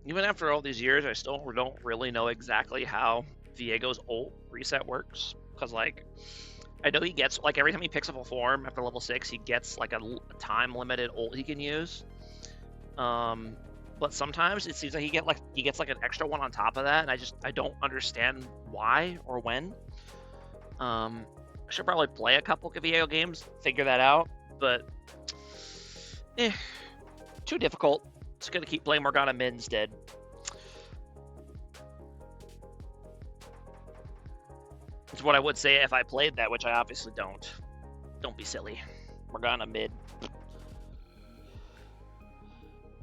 Even after all these years, I still don't really know exactly how Viego's ult reset works. Because, like, I know he gets, like, every time he picks up a form after level 6, he gets, like, a time-limited ult he can use. But sometimes it seems like he gets, like, an extra one on top of that, and I don't understand why or when. I should probably play a couple Viego games, figure that out, but too difficult. Just gonna keep playing Morgana mid instead. It's what I would say if I played that, which I obviously don't. Don't be silly. Morgana mid.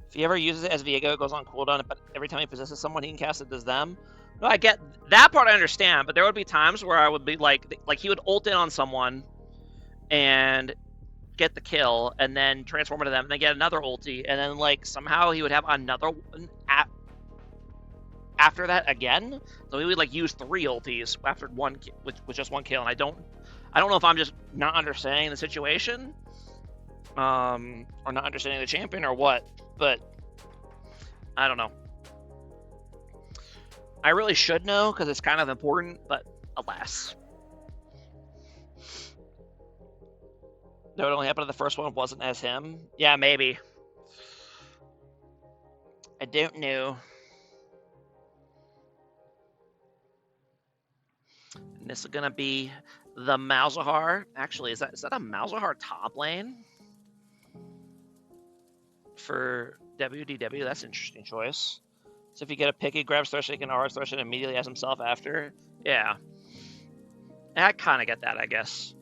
If he ever uses it as Viego, it goes on cooldown, but every time he possesses someone, he can cast it as them. No, I get that part. I understand, but there would be times where I would be like he would ult in on someone and get the kill, and then transform into them, and then get another ulti, and then like somehow he would have another one after that again. So he would like use 3 ultis after one with just one kill, and I don't know if I'm just not understanding the situation, or not understanding the champion or what, but I don't know. I really should know because it's kind of important, but alas. That would only happen to the first one, wasn't as him. Yeah, maybe. I don't know. And this is gonna be the Malzahar. Actually, is that a Malzahar top lane for WDW? That's an interesting choice. So if you get a pick, he grabs Thresh, he can RS Thresh and immediately has himself after. Yeah. I kind of get that, I guess.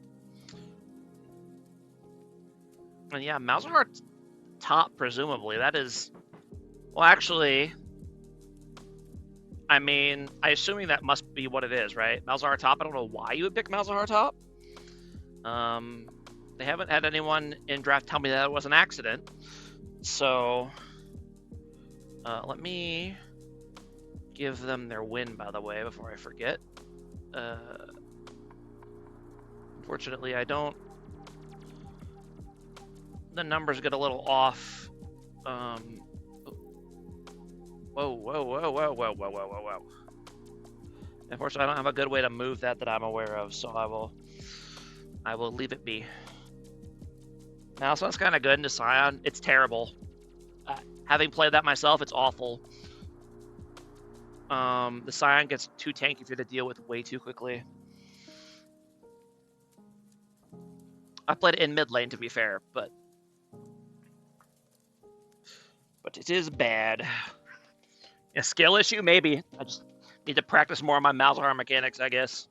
And yeah, Malzahar top, presumably. That is... Well, actually... I mean, I assuming that must be what it is, right? Malzahar top, I don't know why you would pick Malzahar top. They haven't had anyone in draft tell me that it was an accident. So... let me give them their win, by the way, before I forget. Unfortunately, I don't... The numbers get a little off. Whoa, whoa, whoa, whoa, whoa, whoa, whoa, whoa, whoa. Unfortunately, I don't have a good way to move that I'm aware of, so I will leave it be. Now, this one's kind of good into Scion. It's terrible. Having played that myself, it's awful. The Scion gets too tanky for you to deal with way too quickly. I played it in mid lane, to be fair, but it is bad. A skill issue, maybe. I just need to practice more on my Malzahar mechanics, I guess.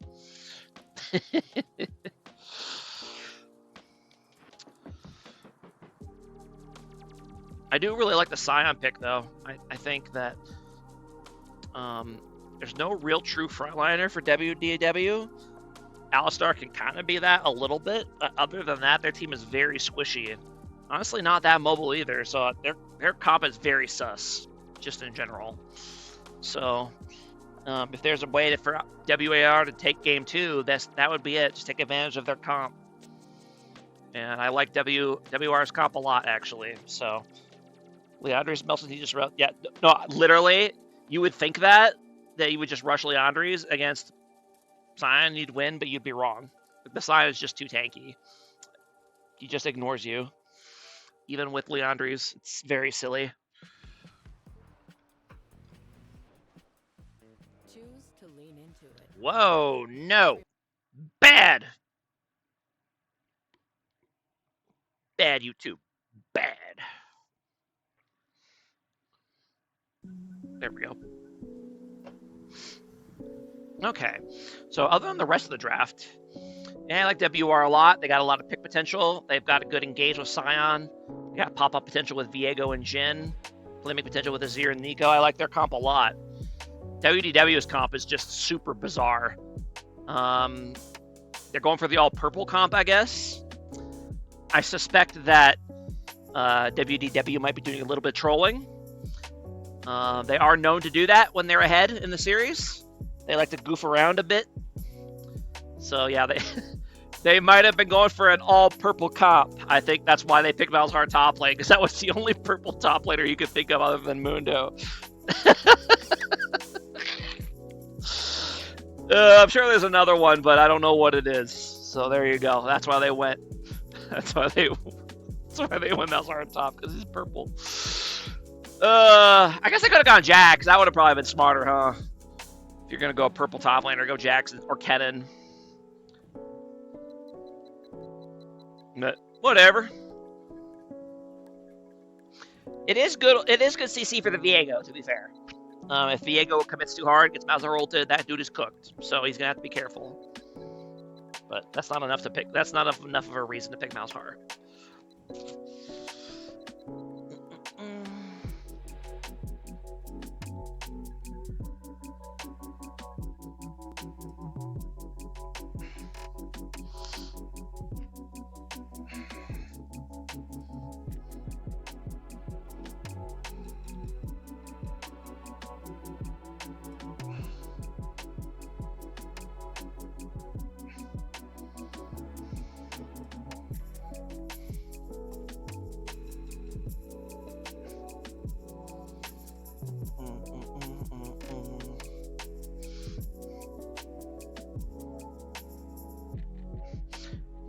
I do really like the Scion pick, though. I think that there's no real true frontliner for WDW. Alistar can kind of be that a little bit. Other than that, their team is very squishy. Honestly, not that mobile either, so their comp is very sus, just in general. So, if there's a way for WAR to take game 2, that would be it. Just take advantage of their comp. And I like WR's comp a lot, actually. So, Leandre's Melson, he just... Yeah, no, literally, you would think that you would just rush Leandre's against Scion, you'd win, but you'd be wrong. The Scion is just too tanky. He just ignores you. Even with Leandre's, it's very silly. Choose to lean into it. Whoa, no. Bad. Bad, YouTube. Bad. There we go. Okay, so other than the rest of the draft, yeah, I like WR a lot. They got a lot of pick potential. They've got a good engage with Scion. They got pop-up potential with Viego and Jhin. Playmaking potential with Azir and Nico. I like their comp a lot. WDW's comp is just super bizarre. They're going for the all-purple comp, I guess. I suspect that WDW might be doing a little bit of trolling. They are known to do that when they're ahead in the series. They like to goof around a bit. So yeah, they might have been going for an all-purple comp. I think that's why they picked Malzahar top lane, because that was the only purple top laner you could think of other than Mundo. I'm sure there's another one, but I don't know what it is. So there you go. That's why they went. That's why they went Malzahar top, because he's purple. I guess I could have gone Jax. That would have probably been smarter, huh? If you're gonna go purple top laner, go Jax or Kennen. But whatever. It is good. It is good CC for the Viego, to be fair. If Viego commits too hard, gets Malzahar ulted, that dude is cooked. So he's gonna have to be careful. but that's not enough to pick. That's not enough of a reason to pick Malzahar.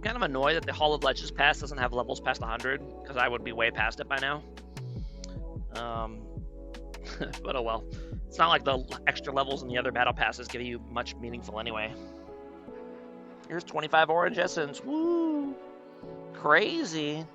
Kind of annoyed that the Hall of Legends pass doesn't have levels past 100, because I would be way past it by now. But oh well. It's not like the extra levels in the other battle passes give you much meaningful anyway. Here's 25 Orange Essence. Woo! Crazy.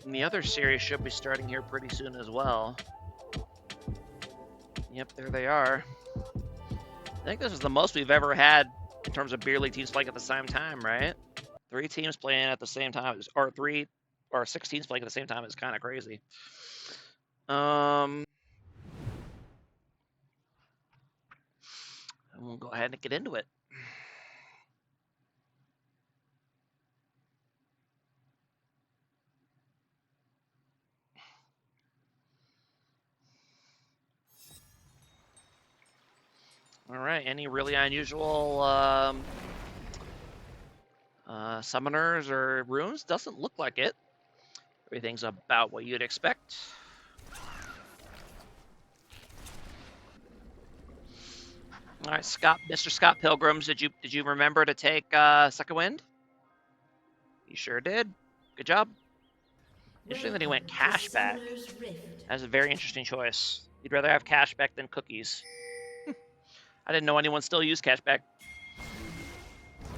And the other series should be starting here pretty soon as well. Yep, there they are. I think this is the most we've ever had in terms of beer league teams playing at the same time, right? 3 teams playing at the same time, or 6 teams playing at the same time is kind of crazy. And we'll go ahead and get into it. All right, any really unusual summoners or runes? Doesn't look like it. Everything's about what you'd expect. All right, Mr. Scott Pilgrims, did you remember to take Second Wind? You sure did. Good job. Interesting that he went cashback. That's a very interesting choice. You'd rather have cashback than cookies. I didn't know anyone still used cashback.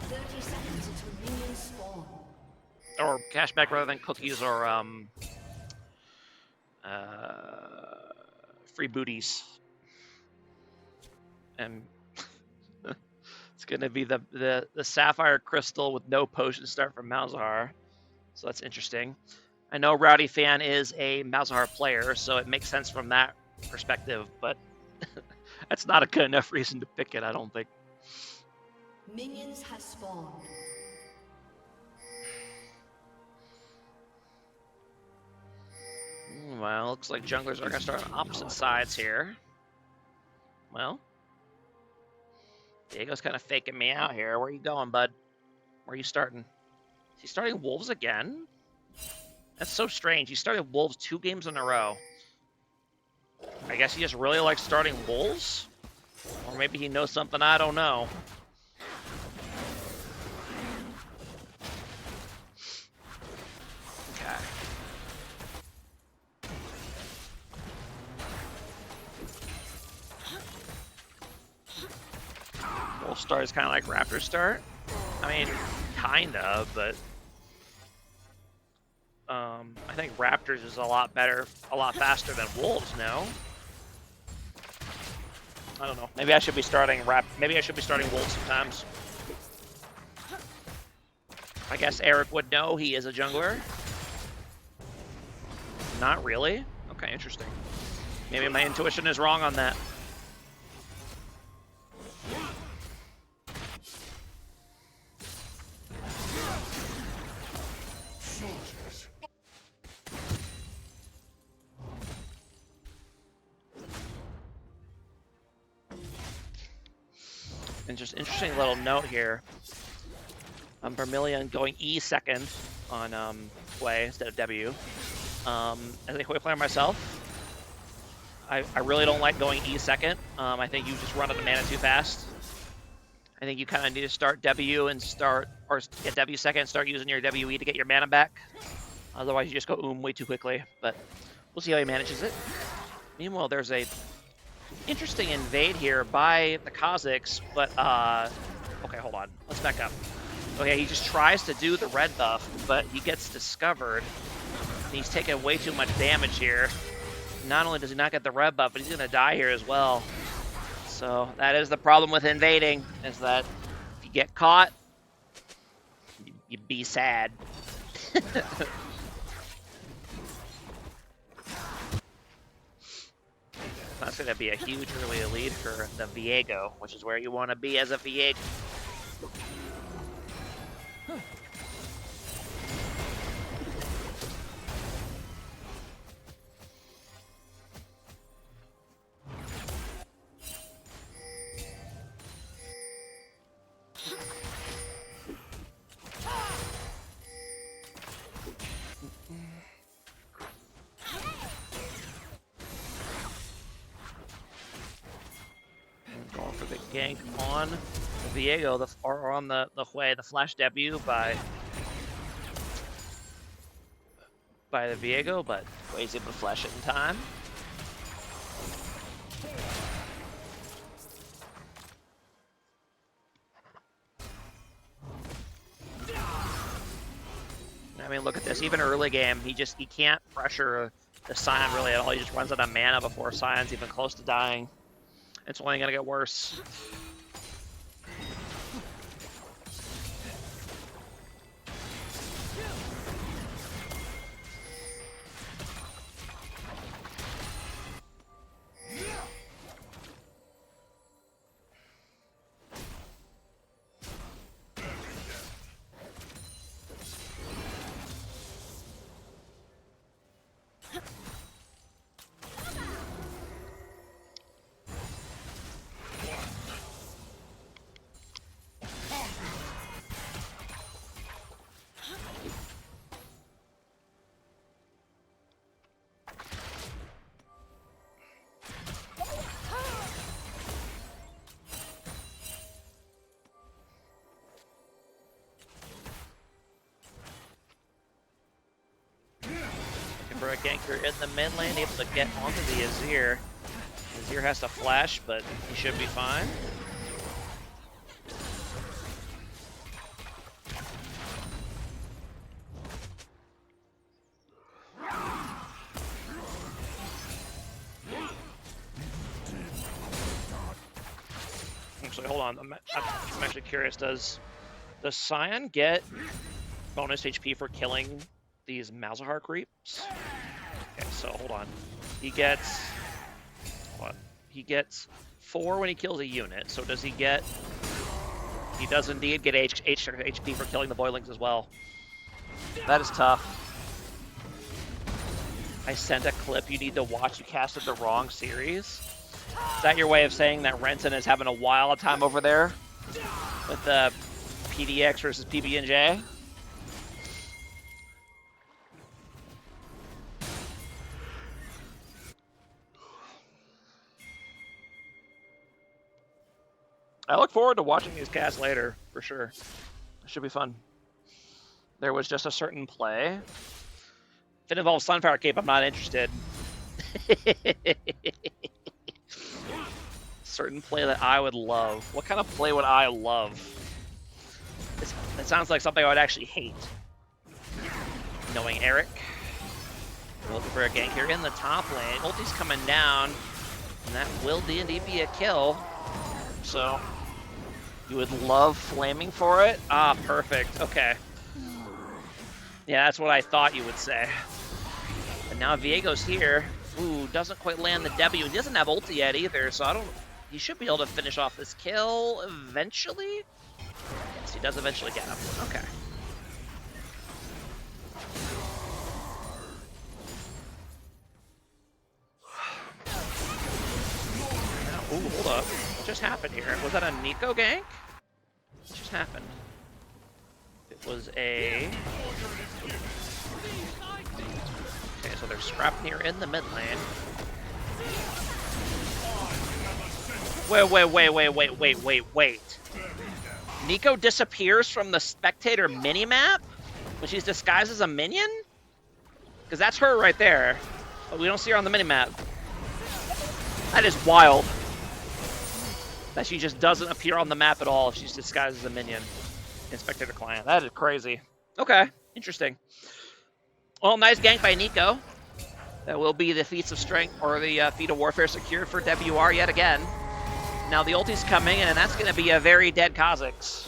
30 seconds until minions spawn. Or cashback rather than cookies or free booties. And it's going to be the Sapphire Crystal with no potion start from Malzahar. So that's interesting. I know Rowdy Fan is a Malzahar player, so it makes sense from that perspective, but that's not a good enough reason to pick it, I don't think. Minions have spawned. Well, looks like junglers are going to start on opposite sides here. Well, Diego's kind of faking me out here. Where are you going, bud? Where are you starting? Is he starting Wolves again? That's so strange. He started Wolves 2 games in a row. I guess he just really likes starting Wolves? Or maybe he knows something I don't know. Okay. Wolf start is kind of like Raptor start. I mean, kind of, but I think Raptors is a lot better, a lot faster than Wolves now. I don't know. Maybe I should be starting Maybe I should be starting Wolves sometimes. I guess Eric would know. He is a jungler. Not really. Okay, interesting. Maybe my intuition is wrong on that. And just interesting little note here. Vermilion going E second on Hwei instead of W. As a Hwei player myself, I really don't like going E second. I think you just run out of mana too fast. I think you kind of need to start W and get W second and start using your WE to get your mana back. Otherwise, you just go way too quickly. But we'll see how he manages it. Meanwhile, there's a interesting invade here by the Kazakhs, but okay, hold on. Let's back up. Okay, he just tries to do the red buff, but he gets discovered. And he's taking way too much damage here. Not only does he not get the red buff, but he's gonna die here as well. So that is the problem with invading, is that if you get caught, you be sad. That's going to be a huge early lead for the Viego, which is where you want to be as a Viego. Going for the gank on the Viego, or on the Hwei, the flash W by the Viego, but Hwei's able to flash it in time. I mean, look at this. Even early game, he can't pressure the Scion really at all. He just runs out of mana before Scion's even close to dying. It's only gonna get worse. For a ganker in the mid lane, able to get onto the Azir. Azir has to flash, but he should be fine. Actually, hold on. I'm actually curious. Does Scion get bonus HP for killing these Malzahar creeps? Okay, so hold on. He gets what? He gets 4 when he kills a unit. So does he get? He does indeed get HP for killing the boilings as well. That is tough. I sent a clip you need to watch. You casted the wrong series. Is that your way of saying that Renton is having a wild time over there with the PDX versus PB&J? I look forward to watching these casts later, for sure. It should be fun. There was just a certain play. If it involves Sunfire Cape, I'm not interested. Certain play that I would love. What kind of play would I love? It sounds like something I would actually hate. Knowing Eric. Looking for a gank here in the top lane. Ulti's coming down. And that will indeed be a kill. So... you would love flaming for it? Ah, perfect. Okay. Yeah, that's what I thought you would say. And now Viego's here. Ooh, doesn't quite land the W. He doesn't have ulti yet either, so I don't... he should be able to finish off this kill eventually? Yes, he does eventually get him. Okay. Now, ooh, hold up. What just happened here? Was that a Nico gank? What just happened? was a... Okay, so there's Scrapnir in the mid lane. Wait. Nico disappears from the spectator minimap when she's disguised as a minion? Because that's her right there. But we don't see her on the minimap. That is wild. That she just doesn't appear on the map at all if she's disguised as a minion in spectator client. That is crazy. Okay, interesting. Well, nice gank by Nico. That will be the feats of strength or the feat of warfare secured for WR yet again. Now the ulti's coming, and that's going to be a very dead Kha'Zix.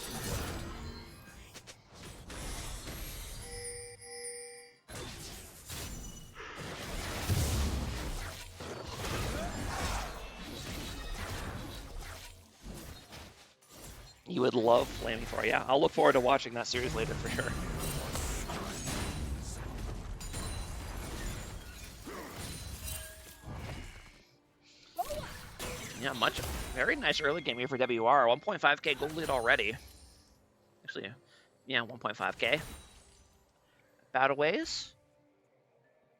You would love Flaming Thor. Yeah, I'll look forward to watching that series later for sure. Yeah, very nice early game here for WR. 1.5k gold lead already. Actually, yeah, 1.5k. Battleways.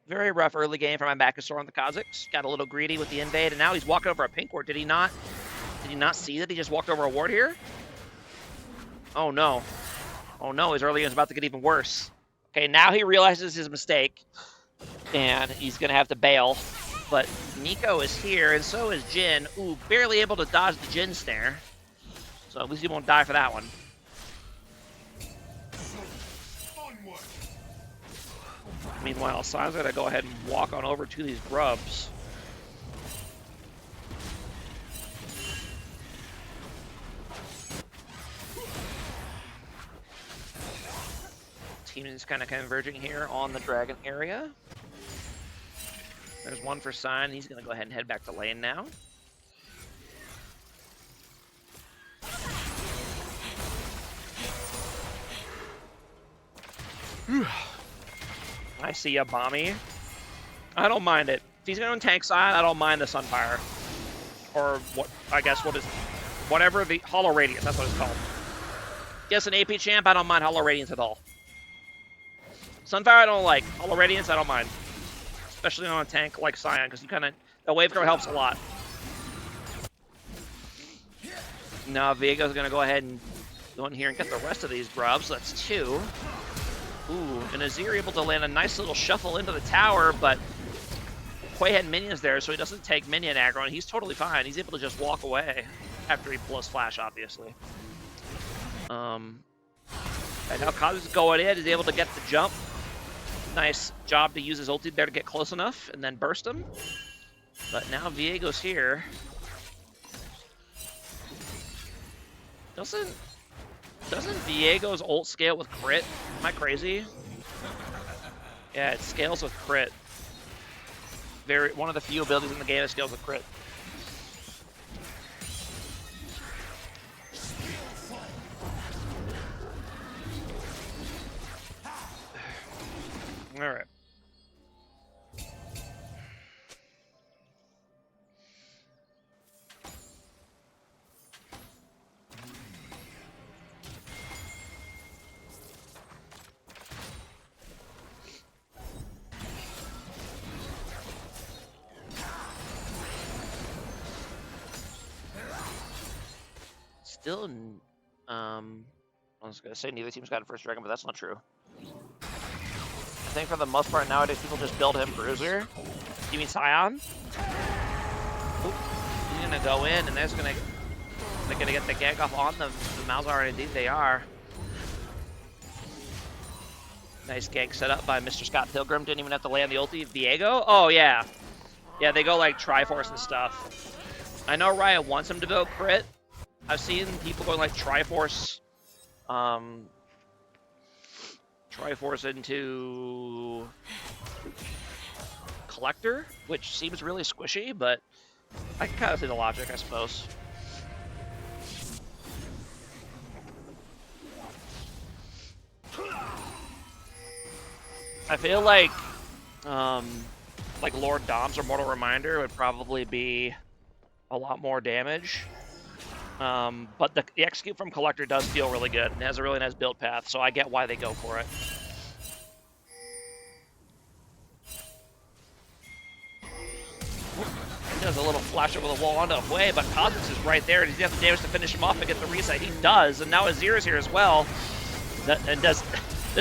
Very rough early game for my Backusaur on the Kha'Zix. Got a little greedy with the invade, and now he's walking over a pink ward. Did he not see that he just walked over a ward here? Oh no. Oh no, his early game is about to get even worse. Okay, now he realizes his mistake, and he's gonna have to bail. But Nico is here, and so is Jin. Ooh, barely able to dodge the Jin snare. So at least he won't die for that one. Meanwhile, Sion's gonna go ahead and walk on over to these grubs. Team is kind of converging here on the dragon area. There's one for Sion. He's going to go ahead and head back to lane now. I see a Bomby. I don't mind it. If he's going to tank Sion, I don't mind the Sunfire. Or what? I guess whatever the Hollow Radiance. That's what it's called. Guess an AP champ. I don't mind Hollow Radiance at all. Sunfire I don't like. Hollow Radiance I don't mind. Especially on a tank like Sion, because the wave throw helps a lot. Now Viego's gonna go ahead and go in here and get the rest of these grubs. That's 2. Ooh, and Azir able to land a nice little shuffle into the tower, but Quay had minions there, so he doesn't take minion aggro, and he's totally fine. He's able to just walk away after he blows flash, obviously. And now Kha'Zix is going in, is able to get the jump. Nice job to use his ulti there to get close enough and then burst him. But now Viego's here. Doesn't Viego's ult scale with crit? Am I crazy? Yeah, it scales with crit. One of the few abilities in the game that scales with crit. All right. Still, I was gonna say neither team's got a first dragon, but that's not true. I think for the most part nowadays people just build him bruiser. You mean Sion? Oop. He's gonna go in, and they're gonna get the gank off on the Malzahar, and indeed they are. Nice gank set up by Mr. Scott Pilgrim. Didn't even have to land the ulti. Viego? Oh yeah, yeah. They go like Triforce and stuff. I know Riot wants him to go crit. I've seen people going like Triforce. Triforce into Collector, which seems really squishy, but I can kind of see the logic, I suppose. I feel like Lord Doms or Mortal Reminder would probably be a lot more damage But the execute from Collector does feel really good and has a really nice build path, so I get why they go for it. He does a little flash over the wall onto a way, but Cosmos is right there. Does he have the damage to finish him off and get the reset? He does, and now Azir's here as well. And does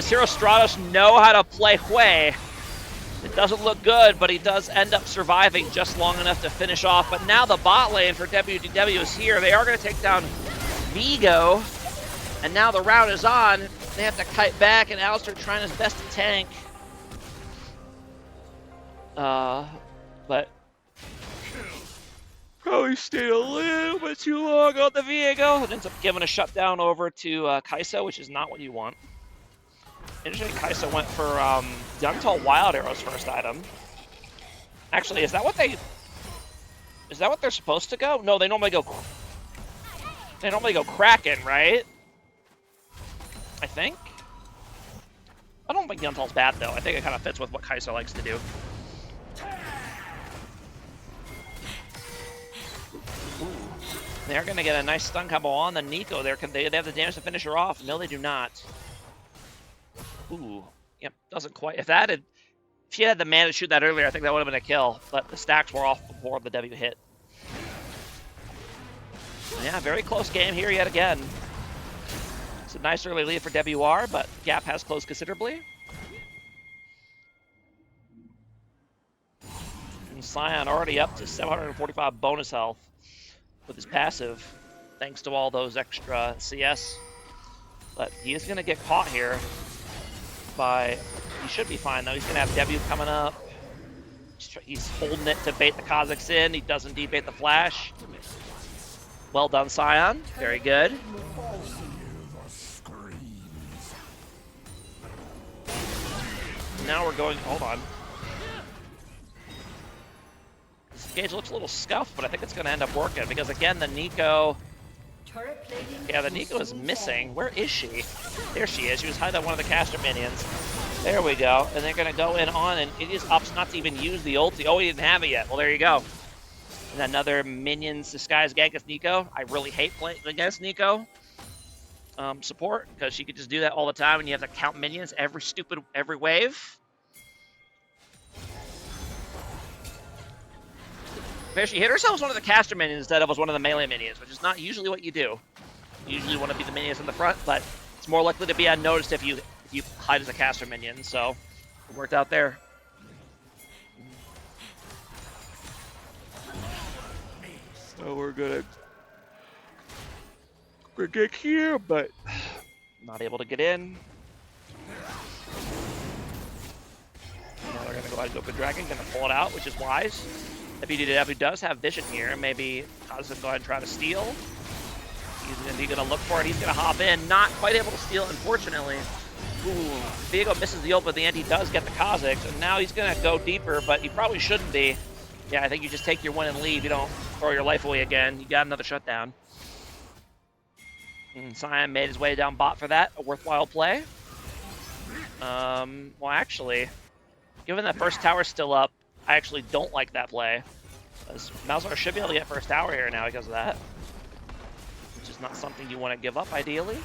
Hero Stratos know how to play Hui? It doesn't look good, but he does end up surviving just long enough to finish off. But now the bot lane for WDW is here. They are going to take down Vigo, and now the round is on. They have to kite back, and Alistar trying his best to tank. But probably stayed a little bit too long on the Viego. It ends up giving a shutdown over to Kai'Sa, which is not what you want. Interesting, Kai'Sa went for Yungtal Wild Arrow's first item. Actually, is that what they're supposed to go? No, they normally go Kraken, right? I think. I don't think Yungtal's bad though. I think it kind of fits with what Kai'Sa likes to do. Ooh. They're gonna get a nice stun combo on the Nico there. Can they have the damage to finish her off? No, they do not. Ooh, yep, doesn't quite. If she had the mana to shoot that earlier, I think that would have been a kill. But the stacks were off before the W hit. Yeah, very close game here yet again. It's a nice early lead for WR, but gap has closed considerably. And Sion already up to 745 bonus health with his passive, thanks to all those extra CS. But he is going to get caught here. He should be fine though. He's gonna have W coming up. He's holding it to bait the Kazakhs in. He does indeed bait the flash. Well done, Sion. Very good. Now we're going. Hold on. This gauge looks a little scuffed, but I think it's gonna end up working because again the Nico. Yeah, the Nico is missing. Where is she? There she is. She was hiding on one of the caster minions. There we go. And they're going to go in on, and it is opts not to even use the ulti. Oh, he didn't have it yet. Well, there you go. And another minions disguised against Nico. I really hate playing against Nico support because she could just do that all the time, and you have to count minions every wave. She hit herself as one of the caster minions instead of as one of the melee minions, which is not usually what you do. You usually want to be the minions in the front, but it's more likely to be unnoticed if you hide as a caster minion, so it worked out there. So we're gonna get here, but not able to get in. Now they're gonna go ahead and go for Dragon, gonna pull it out, which is wise. WDW does have vision here. Maybe Kaz will go ahead and try to steal. He's indeed going to look for it. He's going to hop in. Not quite able to steal, unfortunately. Ooh, Viego misses the ult, but the end he does get the Kazakhs. And now he's going to go deeper, but he probably shouldn't be. Yeah, I think you just take your win and leave. You don't throw your life away again. You got another shutdown. And Sion made his way down bot for that. A worthwhile play. Well, actually, given that first tower's still up, I actually don't like that play. Malzahar should be able to get first tower here now because of that. Which is not something you want to give up, ideally.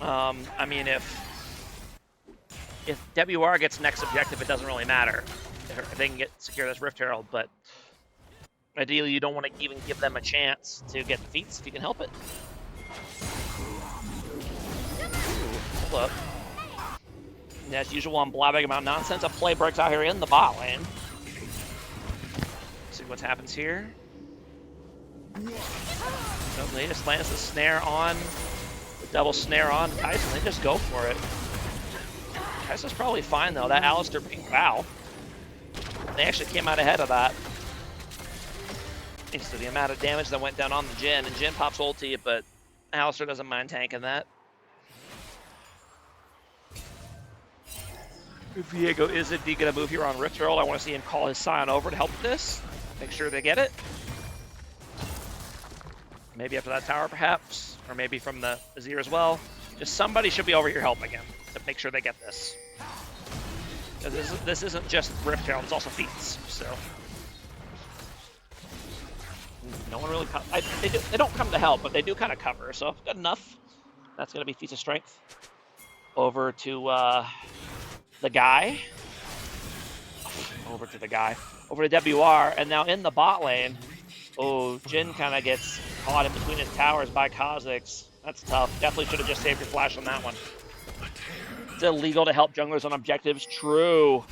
I mean, if WR gets next objective, it doesn't really matter. If they can secure this Rift Herald, but ideally you don't want to even give them a chance to get defeats if you can help it. Ooh, hold up. As usual, I'm blabbing about nonsense. A play breaks out here in the bot lane. Let's see what happens here. So they just lands the snare on, the double snare on Kai'Sa. They just go for it. Kai'Sa's probably fine though. That Alistar being wow. They actually came out ahead of that. Thanks to the amount of damage that went down on the Jhin, and Jhin pops ulti, but Alistar doesn't mind tanking that. If Viego is indeed going to move here on Rift Herald, I want to see him call his Sion over to help with this. Make sure they get it. Maybe after that tower, perhaps. Or maybe from the Azir as well. Just somebody should be over here helping him to make sure they get this. Because this isn't just Rift Herald, it's also feats. So No one really... They don't come to help, but they do kind of cover, so good enough. That's going to be feats of strength. Over to the guy. Over to the guy. Over to WR, and now in the bot lane. Oh, Jin kind of gets caught in between his towers by Kha'Zix. That's tough. Definitely should have just saved your flash on that one. It's illegal to help junglers on objectives. True.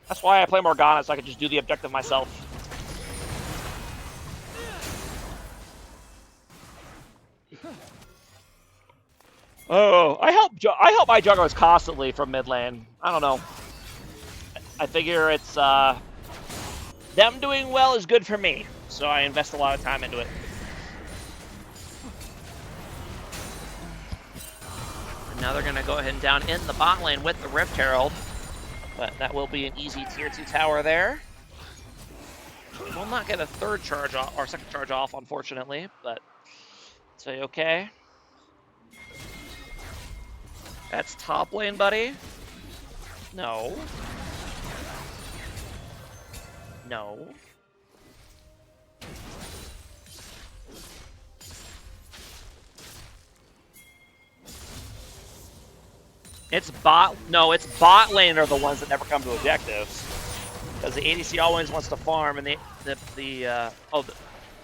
That's why I play Morgana, so I can just do the objective myself. Oh, I help my junglers constantly from mid lane. I don't know. I figure it's them doing well is good for me, so I invest a lot of time into it. And now they're gonna go ahead and down in the bot lane with the Rift Herald, but that will be an easy tier 2 tower there. We'll not get a third charge off or second charge off, unfortunately, but it's okay. That's top lane, buddy. No. No. It's bot. No, it's bot lane are the ones that never come to objectives. Because the ADC always wants to farm, and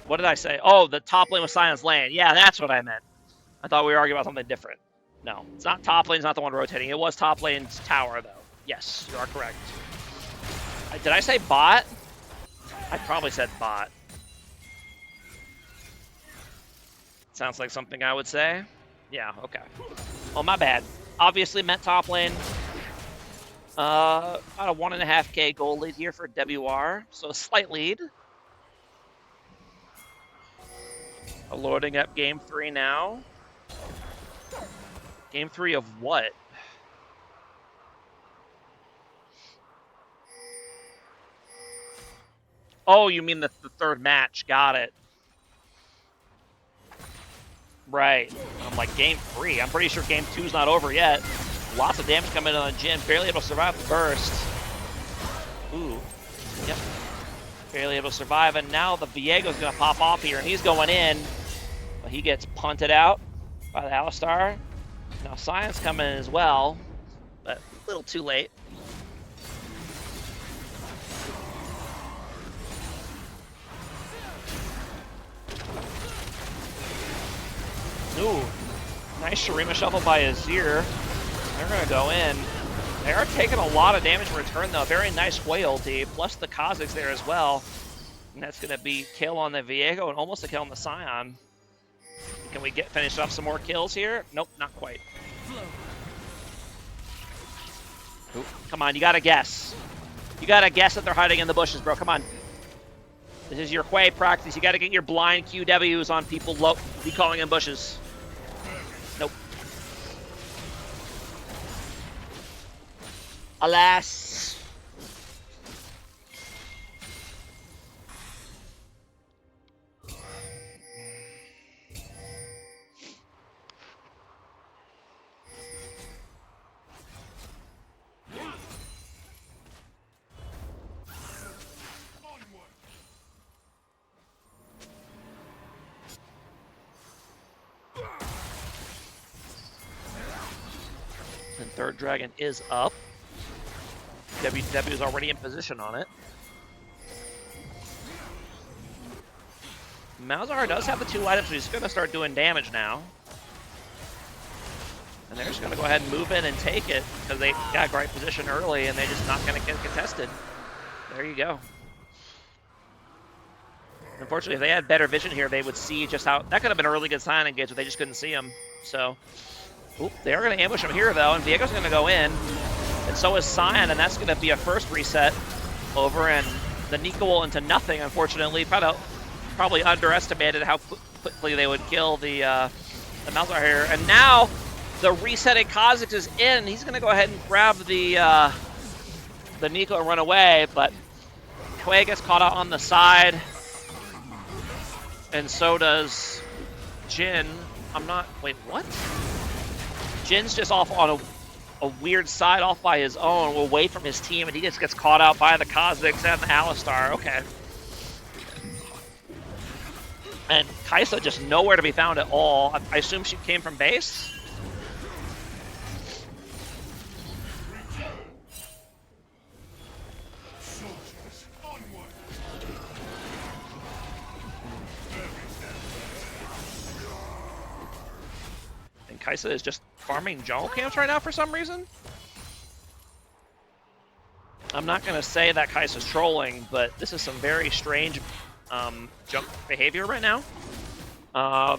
what did I say? Oh, the top lane was Sion's lane. Yeah, that's what I meant. I thought we were arguing about something different. No, it's not top lane. It's not the one rotating. It was top lane's tower, though. Yes, you are correct. Did I say bot? I probably said bot. Sounds like something I would say. Yeah, okay. Oh, my bad. Obviously meant top lane. About a 1.5k gold lead here for WR, so a slight lead. Loading up game 3 now. Game 3 of what? Oh, you mean the third match. Got it. Right. I'm like, game 3. I'm pretty sure game 2's not over yet. Lots of damage coming in on Jin. Barely able to survive the burst. Ooh. Yep. Barely able to survive. And now the Viego's going to pop off here. And he's going in. But he gets punted out by the Alistar. Now Sion's coming in as well. But a little too late. Ooh, nice Shurima shuffle by Azir. They're going to go in. They are taking a lot of damage in return, though. Very nice whale ulti, plus the Kha'Zix there as well. And that's going to be kill on the Viego and almost a kill on the Sion. Can we finish off some more kills here? Nope, not quite. Ooh, come on, you got to guess. You got to guess that they're hiding in the bushes, bro. Come on. This is your Hwei practice. You got to get your blind QWs on people decalling in bushes. Nope. Alas. And third dragon is up. WDW is already in position on it. Malzahar does have the 2 items, so he's going to start doing damage now. And they're just going to go ahead and move in and take it because they got a great position early and they're just not going to get contested. There you go. Unfortunately, if they had better vision here, they would see just how... That could have been a really good sign engage, but they just couldn't see him. So, oop, they are going to ambush him here, though, and Viego's going to go in. And so is Sion, and that's going to be a first reset over, and the Nika will into nothing, unfortunately. Probably underestimated how quickly they would kill the Malzahar here. And now the resetting Kha'Zix is in. He's going to go ahead and grab the Nika and run away, but Hwei gets caught out on the side. And so does Jin. Wait, what? Jin's just off on a weird side off by his own, away from his team, and he just gets caught out by the Kha'Zix and the Alistar. Okay. And Kaisa just nowhere to be found at all. I assume she came from base. And Kaisa is just farming jungle camps right now for some reason. I'm not going to say that Kaisa's trolling, but this is some very strange junk behavior right now. I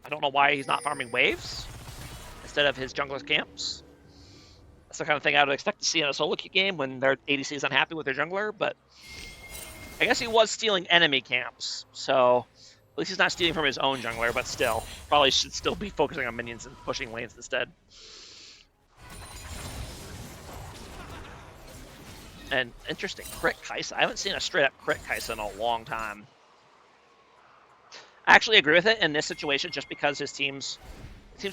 don't know why he's not farming waves instead of his jungler's camps. That's the kind of thing I would expect to see in a solo queue game when their ADC is unhappy with their jungler, but I guess he was stealing enemy camps, so at least he's not stealing from his own jungler, but still, probably should still be focusing on minions and pushing lanes instead. And interesting, crit Kaisa. I haven't seen a straight-up crit Kaisa in a long time. I actually agree with it in this situation just because his team's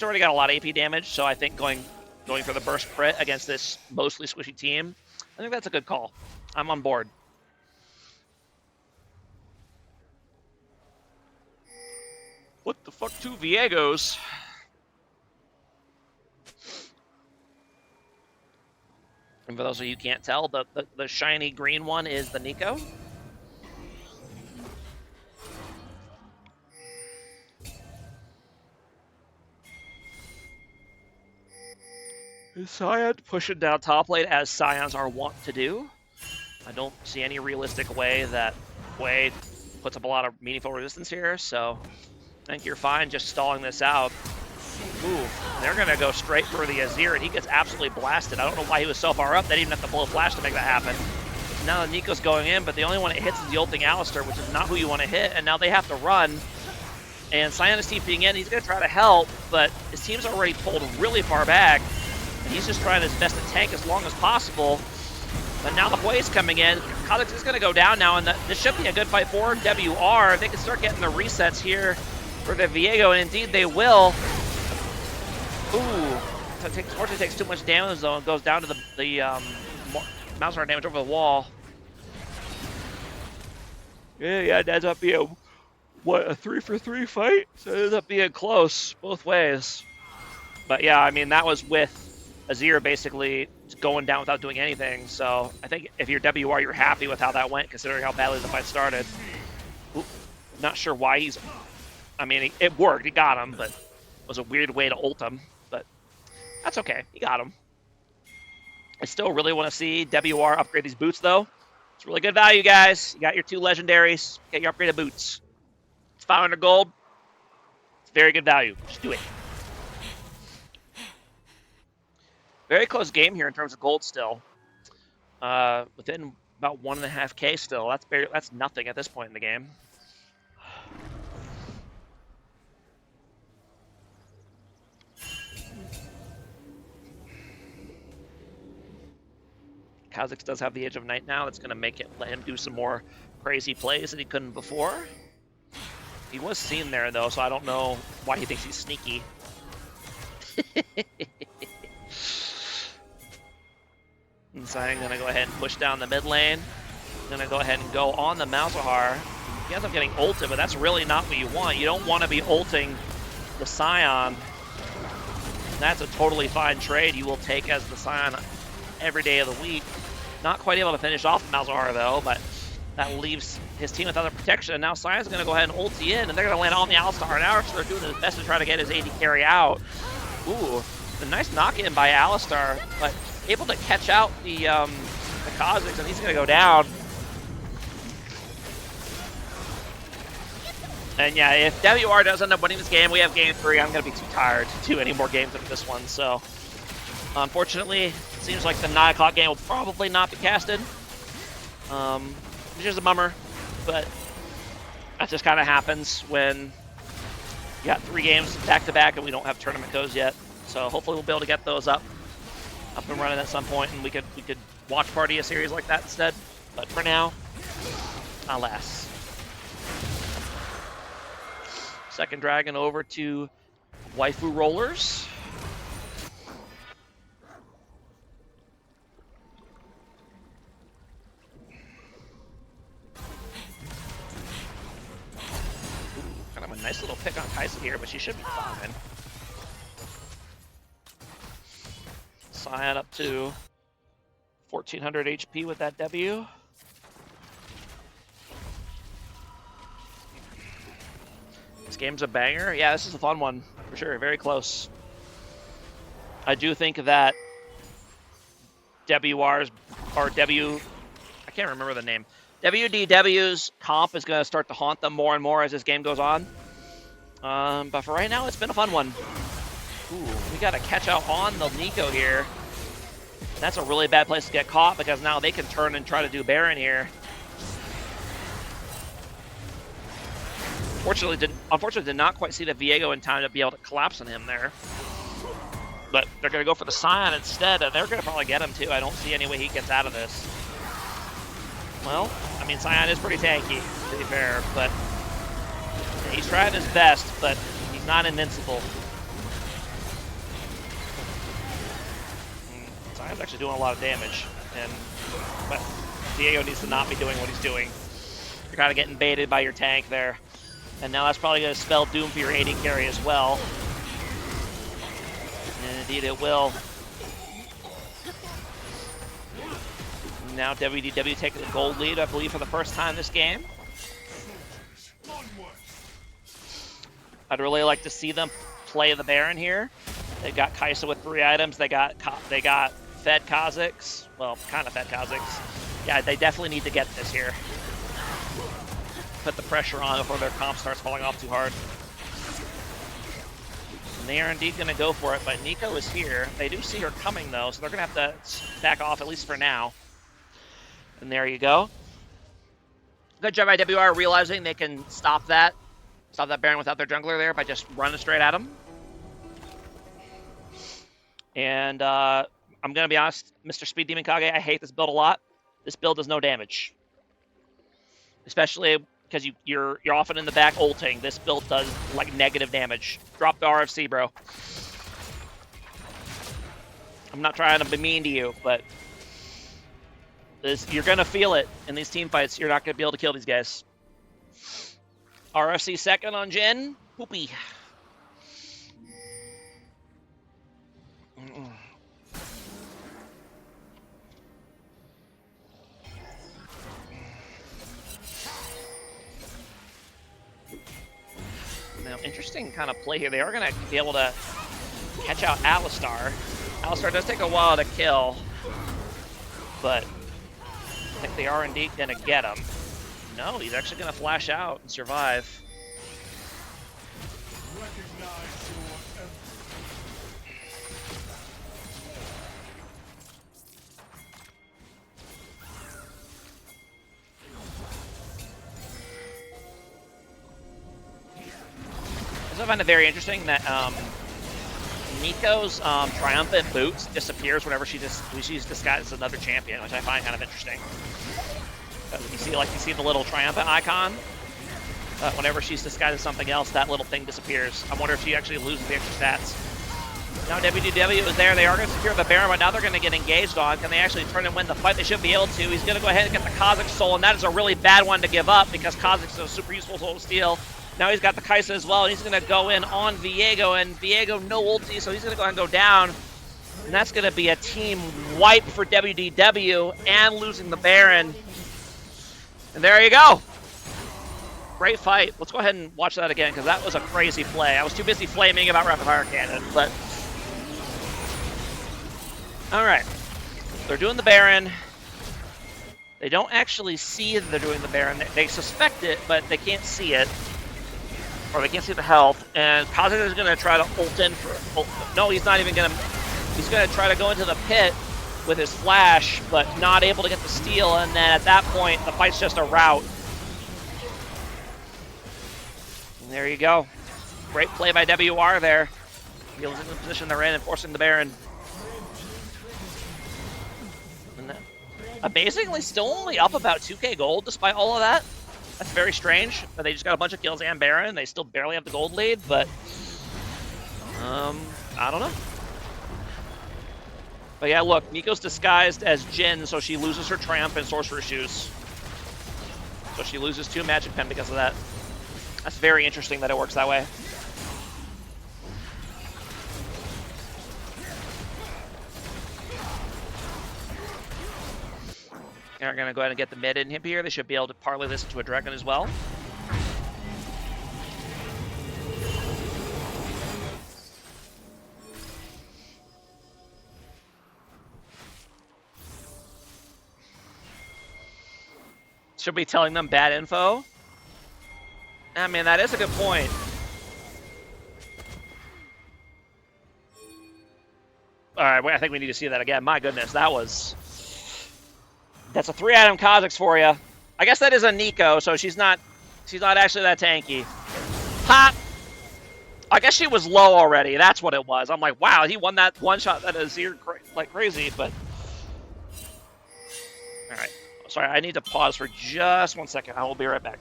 already got a lot of AP damage, so I think going for the burst crit against this mostly squishy team, I think that's a good call. I'm on board. What the fuck, 2 Viegos? And for those of you who can't tell, the shiny green one is the Nico. Scion pushing down top lane as Scions are wont to do. I don't see any realistic way that Wei puts up a lot of meaningful resistance here, so I think you're fine just stalling this out. Ooh, they're going to go straight for the Azir, and he gets absolutely blasted. I don't know why he was so far up. They didn't even have to blow flash to make that happen. Now the Nico's going in, but the only one it hits is the ulting Alistar, which is not who you want to hit, and now they have to run. And Sion's TPing in, he's going to try to help, but his team's already pulled really far back, and he's just trying his best to tank as long as possible. But now the Hui's coming in. Kha'Zix is going to go down now, and this should be a good fight for WR. They can start getting the resets here for the Viego, and indeed they will. Ooh, unfortunately takes too much damage though and goes down to the mouse guard damage over the wall. Yeah, it ends up being, what, a 3-for-3 fight? So it ends up being close both ways. But yeah, I mean, that was with Azir basically going down without doing anything. So I think if you're WR, you're happy with how that went, considering how badly the fight started. Ooh, not sure why he's... I mean, it worked. He got him, but it was a weird way to ult him. But that's okay. He got him. I still really want to see WR upgrade these boots, though. It's really good value, guys. You got your 2 legendaries. Get your upgraded boots. It's 500 gold. It's very good value. Just do it. Very close game here in terms of gold still. Within about 1.5K still. That's nothing at this point in the game. Kha'Zix does have the Age of Night now. That's going to let him do some more crazy plays that he couldn't before. He was seen there, though, so I don't know why he thinks he's sneaky. And so I'm going to go ahead and push down the mid lane. I'm going to go ahead and go on the Malzahar. He ends up getting ulted, but that's really not what you want. You don't want to be ulting the Scion. That's a totally fine trade you will take as the Scion every day of the week. Not quite able to finish off Malzahar, though, but that leaves his team without a protection. And now Sion's going to go ahead and ulti in, and they're going to land on the Alistar. And now they're doing their best to try to get his AD carry out. Ooh, a nice knock-in by Alistar, but able to catch out the Kha'Zix, and he's going to go down. And yeah, if WR does end up winning this game, we have game 3. I'm going to be too tired to do any more games of this one. So, unfortunately, it seems like the 9 o'clock game will probably not be casted. Which is a bummer, but that just kind of happens when you got 3 games back-to-back and we don't have tournament codes yet. So hopefully we'll be able to get those up and running at some point, and we could watch party a series like that instead. But for now, alas. Second dragon over to Waifu Rollers. Kind of Nice little pick on Kaisa here, but she should be fine. Scion up to 1400 HP with that W. This game's a banger. Yeah, this is a fun one for sure. Very close. I do think that WR's or W, I can't remember the name. WDW's comp is going to start to haunt them more and more as this game goes on. But for right now, it's been a fun one. Ooh, we got to catch out on the Nico here. That's a really bad place to get caught because now they can turn and try to do Baron here. Unfortunately, did not quite see the Viego in time to be able to collapse on him there. But they're going to go for the Scion instead, and they're going to probably get him too. I don't see any way he gets out of this. Well, I mean, Scion is pretty tanky, to be fair, but he's trying his best, but he's not invincible. Sion's actually doing a lot of damage, but Viego needs to not be doing what he's doing. You're kind of getting baited by your tank there. And now that's probably going to spell doom for your AD carry as well. And indeed it will. Now WDW taking the gold lead, I believe, for the first time this game. I'd really like to see them play the Baron here. They've got Kaisa with 3 items. They got fed Kha'Zix. Well, kind of fed Kha'Zix. Yeah, they definitely need to get this here. Put the pressure on before their comp starts falling off too hard. And they are indeed going to go for it, but Nico is here. They do see her coming, though, so they're going to have to back off, at least for now. And there you go. Good job by WR realizing they can stop that Baron without their jungler there by just running straight at him. And I'm going to be honest, Mr. Speed Demon Kage, I hate this build a lot. This build does no damage. Especially because you're often in the back ulting. This build does like negative damage. Drop the RFC, bro. I'm not trying to be mean to you, but you're gonna feel it in these team fights. You're not gonna be able to kill these guys. RFC second on Jhin. Whoopee. Now, interesting kind of play here. They are going to be able to catch out Alistar. Alistar does take a while to kill, but I think they are indeed going to get him. No, he's actually going to flash out and survive. I find it very interesting that Nico's triumphant boots disappears whenever she's disguised as another champion, which I find kind of interesting. You see the little triumphant icon. Whenever she's disguised as something else, that little thing disappears. I wonder if she actually loses the extra stats. Now WDW is there. They are going to secure the Baron, but now they're going to get engaged on. Can they actually turn and win the fight? They should be able to. He's going to go ahead and get the Kha'Zix soul, and that is a really bad one to give up because Kha'Zix is a super useful soul to steal. Now he's got the Kaisa as well, and he's going to go in on Viego, and Viego no ulti, so he's going to go ahead and go down. And that's going to be a team wipe for WDW and losing the Baron. And there you go. Great fight. Let's go ahead and watch that again, because that was a crazy play. I was too busy flaming about Rapid Fire Cannon, but... Alright. They're doing the Baron. They don't actually see that they're doing the Baron. They suspect it, but they can't see it. Or they can't see the health, and Kha'Zix is going to try to ult in for... No, he's not even going to... He's going to try to go into the pit with his flash, but not able to get the steal, and then at that point, the fight's just a rout. And there you go. Great play by WR there. Realizing the position they're in and forcing the Baron. And amazingly, still only up about 2k gold despite all of that. That's very strange. But they just got a bunch of kills and Baron. They still barely have the gold lead, but I don't know. But yeah, look, Nico's disguised as Jhin, so she loses her Triumph and Sorcerer Shoes. So she loses 2 Magic Pen because of that. That's very interesting that it works that way. They're going to go ahead and get the mid in here. They should be able to parlay this into a dragon as well. Should be telling them bad info. I mean, that is a good point. All right, I think we need to see that again. My goodness, that's a 3-item Kha'Zix for you. I guess that is a Nico, so she's not actually that tanky. Pop. I guess she was low already. That's what it was. I'm like, wow, he won that one shot that is here like crazy, but all right. Sorry, I need to pause for just 1 second. I will be right back.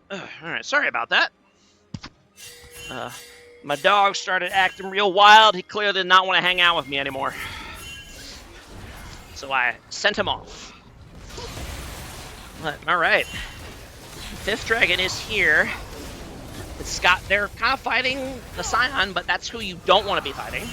All right, sorry about that. My dog started acting real wild. He clearly did not want to hang out with me anymore. So I sent him off. But, all right. 5th dragon is here. They're kind of fighting the Scion, but that's who you don't want to be fighting.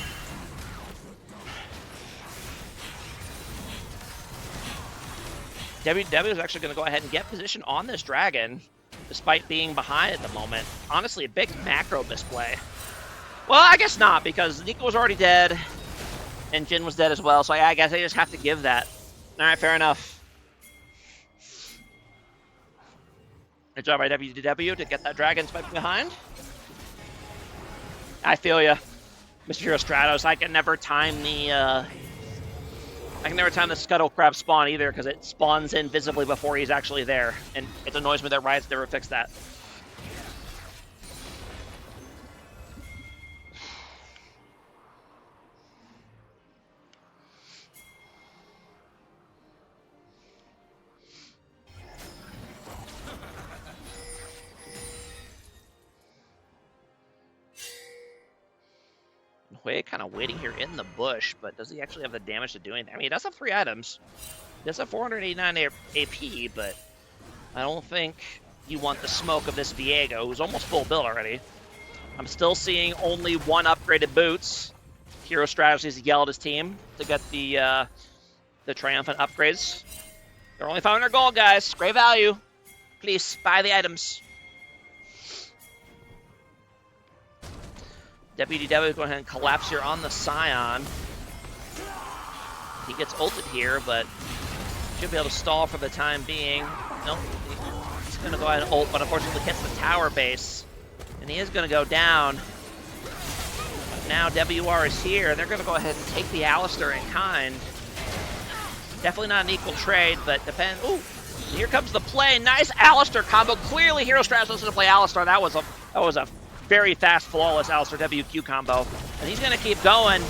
WDW is actually going to go ahead and get position on this dragon, despite being behind at the moment. Honestly, a big macro misplay. Well, I guess not, because Nico was already dead, and Jin was dead as well, so I guess I just have to give that. All right, fair enough. Good job by WDW to get that dragon spike behind. I feel ya, Mr. Hero Stratos. I can never time the Scuttle Crab spawn either, because it spawns in visibly before he's actually there, and it annoys me that Riot's never fixed that. Hui kind of waiting here in the bush, but does he actually have the damage to do anything? I mean, he does have 3 items. He does have 489 AP, but I don't think you want the smoke of this Viego, who's almost full build already. I'm still seeing only 1 upgraded boots. Hero Strategies yelled at his team to get the triumphant upgrades. They're only 500 gold, guys. Great value. Please, buy the items. WDW go ahead and collapse here on the Scion. He gets ulted here, but should be able to stall for the time being. Nope. He's going to go ahead and ult, but unfortunately hits the tower base. And he is going to go down. But now WR is here. They're going to go ahead and take the Alistar in kind. Definitely not an equal trade, but depend. Ooh, here comes the play. Nice Alistar combo. Clearly Hero Stratos wants to play Alistar. That was a very fast, flawless Alistar WQ combo. And he's going to keep going.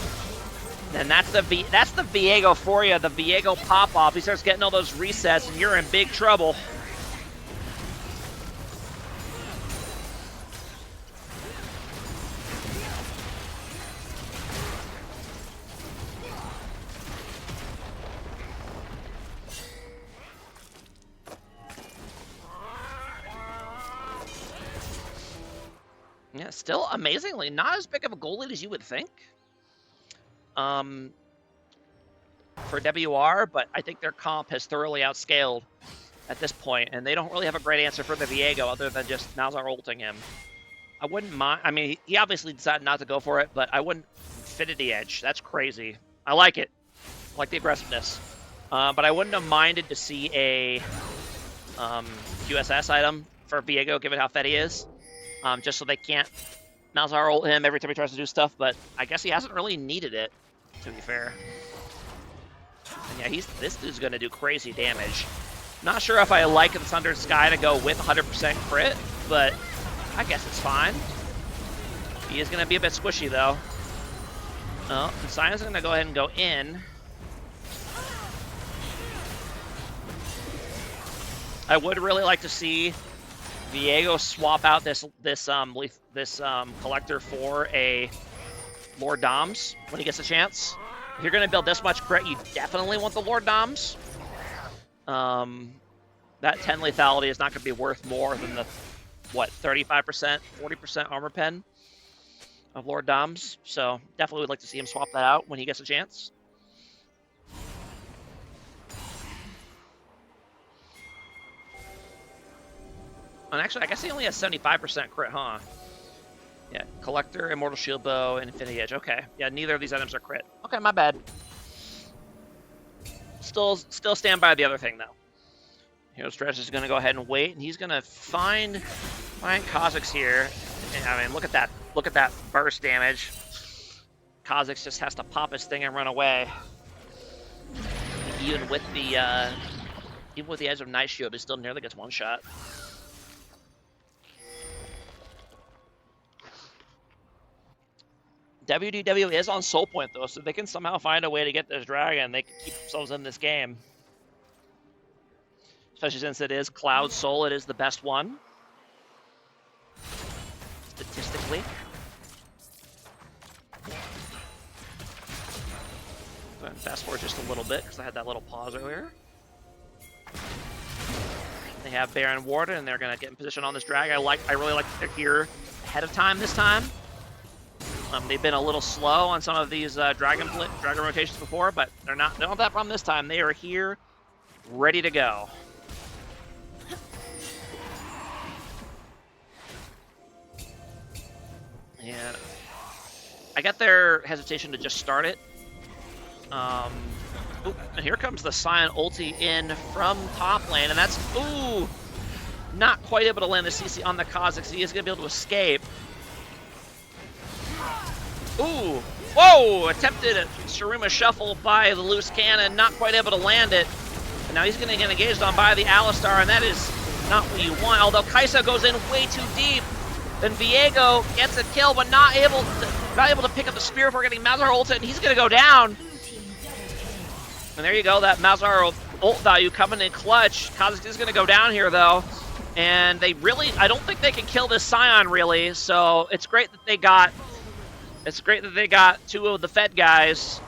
And that's the Viego for you, the Viego pop-off. He starts getting all those resets, and you're in big trouble. Yeah, still amazingly not as big of a goal lead as you would think. For for WR, but I think their comp has thoroughly outscaled at this point, and they don't really have a great answer for the Viego other than just Malzahar ulting him. I wouldn't mind. I mean, he obviously decided not to go for it, but I wouldn't. Infinity Edge. That's crazy. I like it. I like the aggressiveness. But I wouldn't have minded to see a QSS item for Viego, given how fed he is. Just so they can't Malzahar ult him every time he tries to do stuff, but I guess he hasn't really needed it, to be fair. And yeah, this dude's going to do crazy damage. Not sure if I like the Thunder Sky to go with 100% crit, but I guess it's fine. He is going to be a bit squishy, though. Oh, the Sion's going to go ahead and go in. I would really like to see Viego swap out this collector for a Lord Doms when he gets a chance. If you're going to build this much crit, you definitely want the Lord Doms. That 10 lethality is not going to be worth more than the, what, 35%, 40% armor pen of Lord Doms. So definitely would like to see him swap that out when he gets a chance. And actually, I guess he only has 75% crit, huh? Yeah, Collector, Immortal Shield Bow, and Infinity Edge. Okay. Yeah, neither of these items are crit. Okay, my bad. Still stand by the other thing, though. Hero Stretch is going to go ahead and wait, and he's going to find Kha'Zix here. And, I mean, look at that. Look at that burst damage. Kha'Zix just has to pop his thing and run away. Even with the Edge of Night Shield, he still nearly gets one shot. WDW is on Soul Point, though, so they can somehow find a way to get this dragon. They can keep themselves in this game. Especially since it is Cloud Soul, it is the best one. Statistically. Go ahead and fast forward just a little bit, because I had that little pause earlier. They have Baron Warden, and they're going to get in position on this dragon. I really like that they're here ahead of time this time. They've been a little slow on some of these dragon rotations before, but they don't have that problem this time. They are here, ready to go. And I got their hesitation to just start it. Ooh, and here comes the Sion ulti in from top lane, and that's, ooh, not quite able to land the CC on the Kha'Zix. He is going to be able to escape. Ooh, whoa, attempted a Shurima shuffle by the loose cannon, not quite able to land it. And now he's going to get engaged on by the Alistar, and that is not what you want. Although Kai'Sa goes in way too deep, then Viego gets a kill, but not able to pick up the spear before getting Malzahar ulted, and he's going to go down. And there you go, that Malzahar ult value coming in clutch. Kha'Zix is going to go down here, though. And they really, I don't think they can kill this Sion, really, so it's great that they got... It's great that they got two of the Fed guys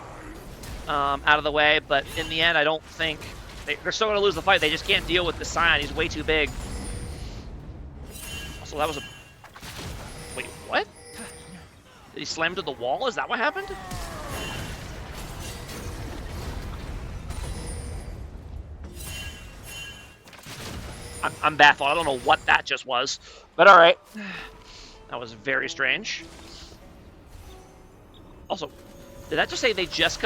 out of the way, but in the end, I don't think... They're still going to lose the fight. They just can't deal with the Sion. He's way too big. Also, that was a... Wait, what? Did he slam into the wall? Is that what happened? I'm baffled. I don't know what that just was, but all right. That was very strange. Also, did that just say they just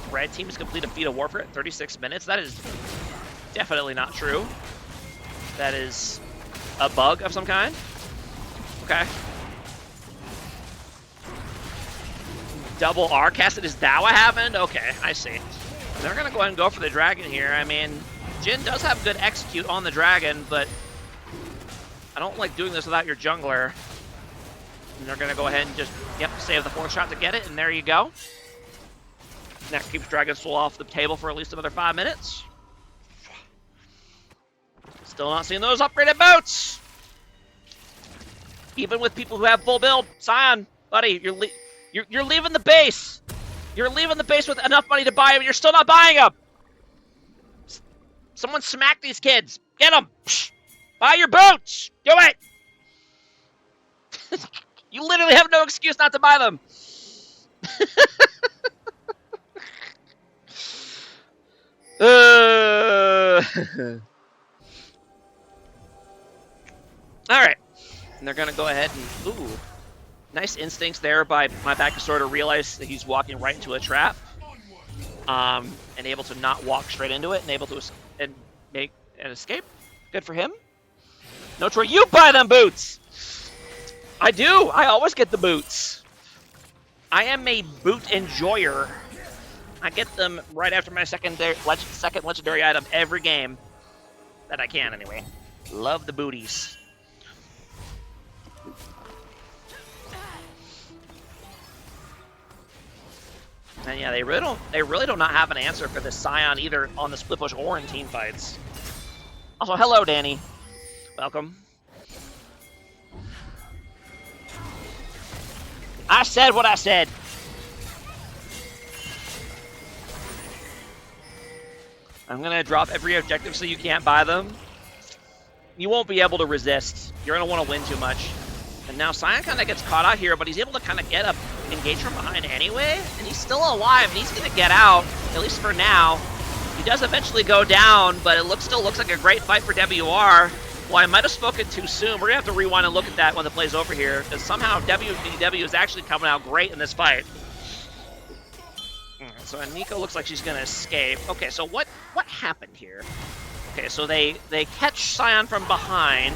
Red Team has completed a feat of warfare at 36 minutes? That is definitely not true. That is a bug of some kind. Okay. Double R casted, is that what happened? Okay, I see. They're gonna go ahead and go for the dragon here. I mean, Jhin does have good execute on the dragon, but I don't like doing this without your jungler. And they're going to go ahead and just, yep, save the fourth shot to get it, and there you go. That keeps Dragon Soul off the table for at least another 5 minutes. Still not seeing those upgraded boots! Even with people who have full build. Sion, buddy, you're leaving the base! You're leaving the base with enough money to buy them, and you're still not buying them! Someone smack these kids! Get them! Buy your boots! Do it! You literally have no excuse not to buy them. All right. And they're going to go ahead and... Ooh. Nice instincts there by my back to sort of realize that he's walking right into a trap. And able to not walk straight into it and able to make an escape. Good for him. No, Troy, you buy them boots! I do! I always get the boots. I am a boot enjoyer. I get them right after my second legendary item every game. That I can, anyway. Love the booties. And yeah, they really do not have an answer for this Scion either on the split push or in team fights. Also, hello, Danny. Welcome. I said what I said. I'm gonna drop every objective so you can't buy them. You won't be able to resist. You're gonna want to win too much. And now Scion kind of gets caught out here, but he's able to kind of get up, engage from behind anyway, and he's still alive, and he's gonna get out, at least for now. He does eventually go down, but it still looks like a great fight for WR. Well, I might have spoken too soon. We're gonna have to rewind and look at that when the play's over here, because somehow WDW is actually coming out great in this fight. So Nico looks like she's gonna escape. Okay, so what happened here? Okay, so they catch Scion from behind,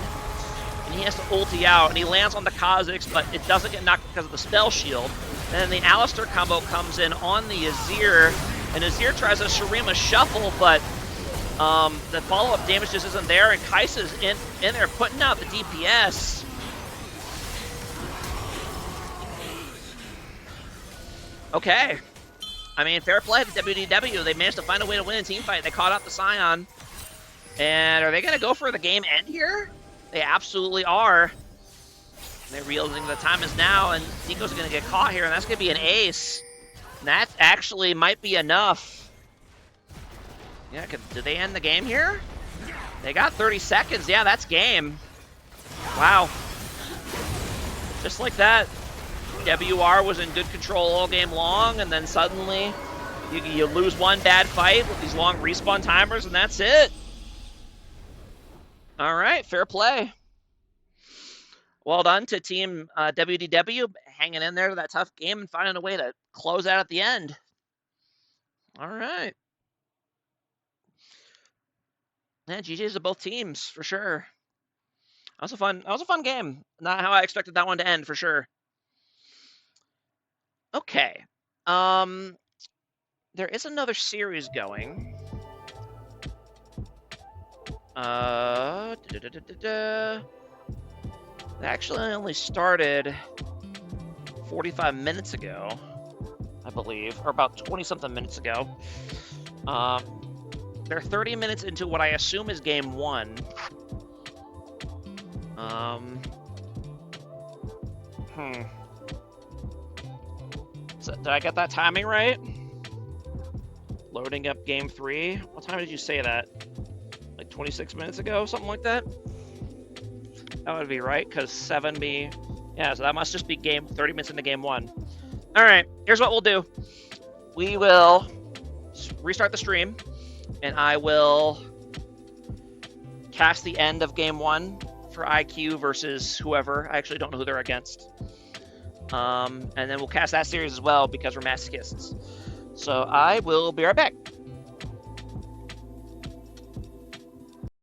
and he has to ulti out, and he lands on the Kha'Zix, but it doesn't get knocked because of the spell shield. And then the Alistar combo comes in on the Azir, and Azir tries a Shurima shuffle, but the follow-up damage just isn't there, and Kai'Sa's in there putting out the DPS. Okay. I mean, fair play to WDW. They managed to find a way to win a team fight. They caught out the Scion. And are they going to go for the game end here? They absolutely are. They're realizing the time is now, and Nico's going to get caught here, and that's going to be an ace. And that actually might be enough. Yeah, did they end the game here? They got 30 seconds. Yeah, that's game. Wow. Just like that. WR was in good control all game long, and then suddenly you lose one bad fight with these long respawn timers, and that's it. All right, fair play. Well done to Team WDW, hanging in there to that tough game and finding a way to close out at the end. All right. Yeah, GG's to both teams, for sure. That was a fun game. Not how I expected that one to end, for sure. Okay. There is another series going. It actually only started 45 minutes ago, I believe, or about 20-something minutes ago. They're 30 minutes into what I assume is game one. So, did I get that timing right? Loading up game 3. What time did you say that? Like 26 minutes ago, something like that? That would be right, because 7B... Yeah, so that must just be 30 minutes into game 1. Alright, here's what we'll do. We will restart the stream, and I will cast the end of game 1 for IQ versus whoever. I actually don't know who they're against. And then we'll cast that series as well because we're masochists. So I will be right back.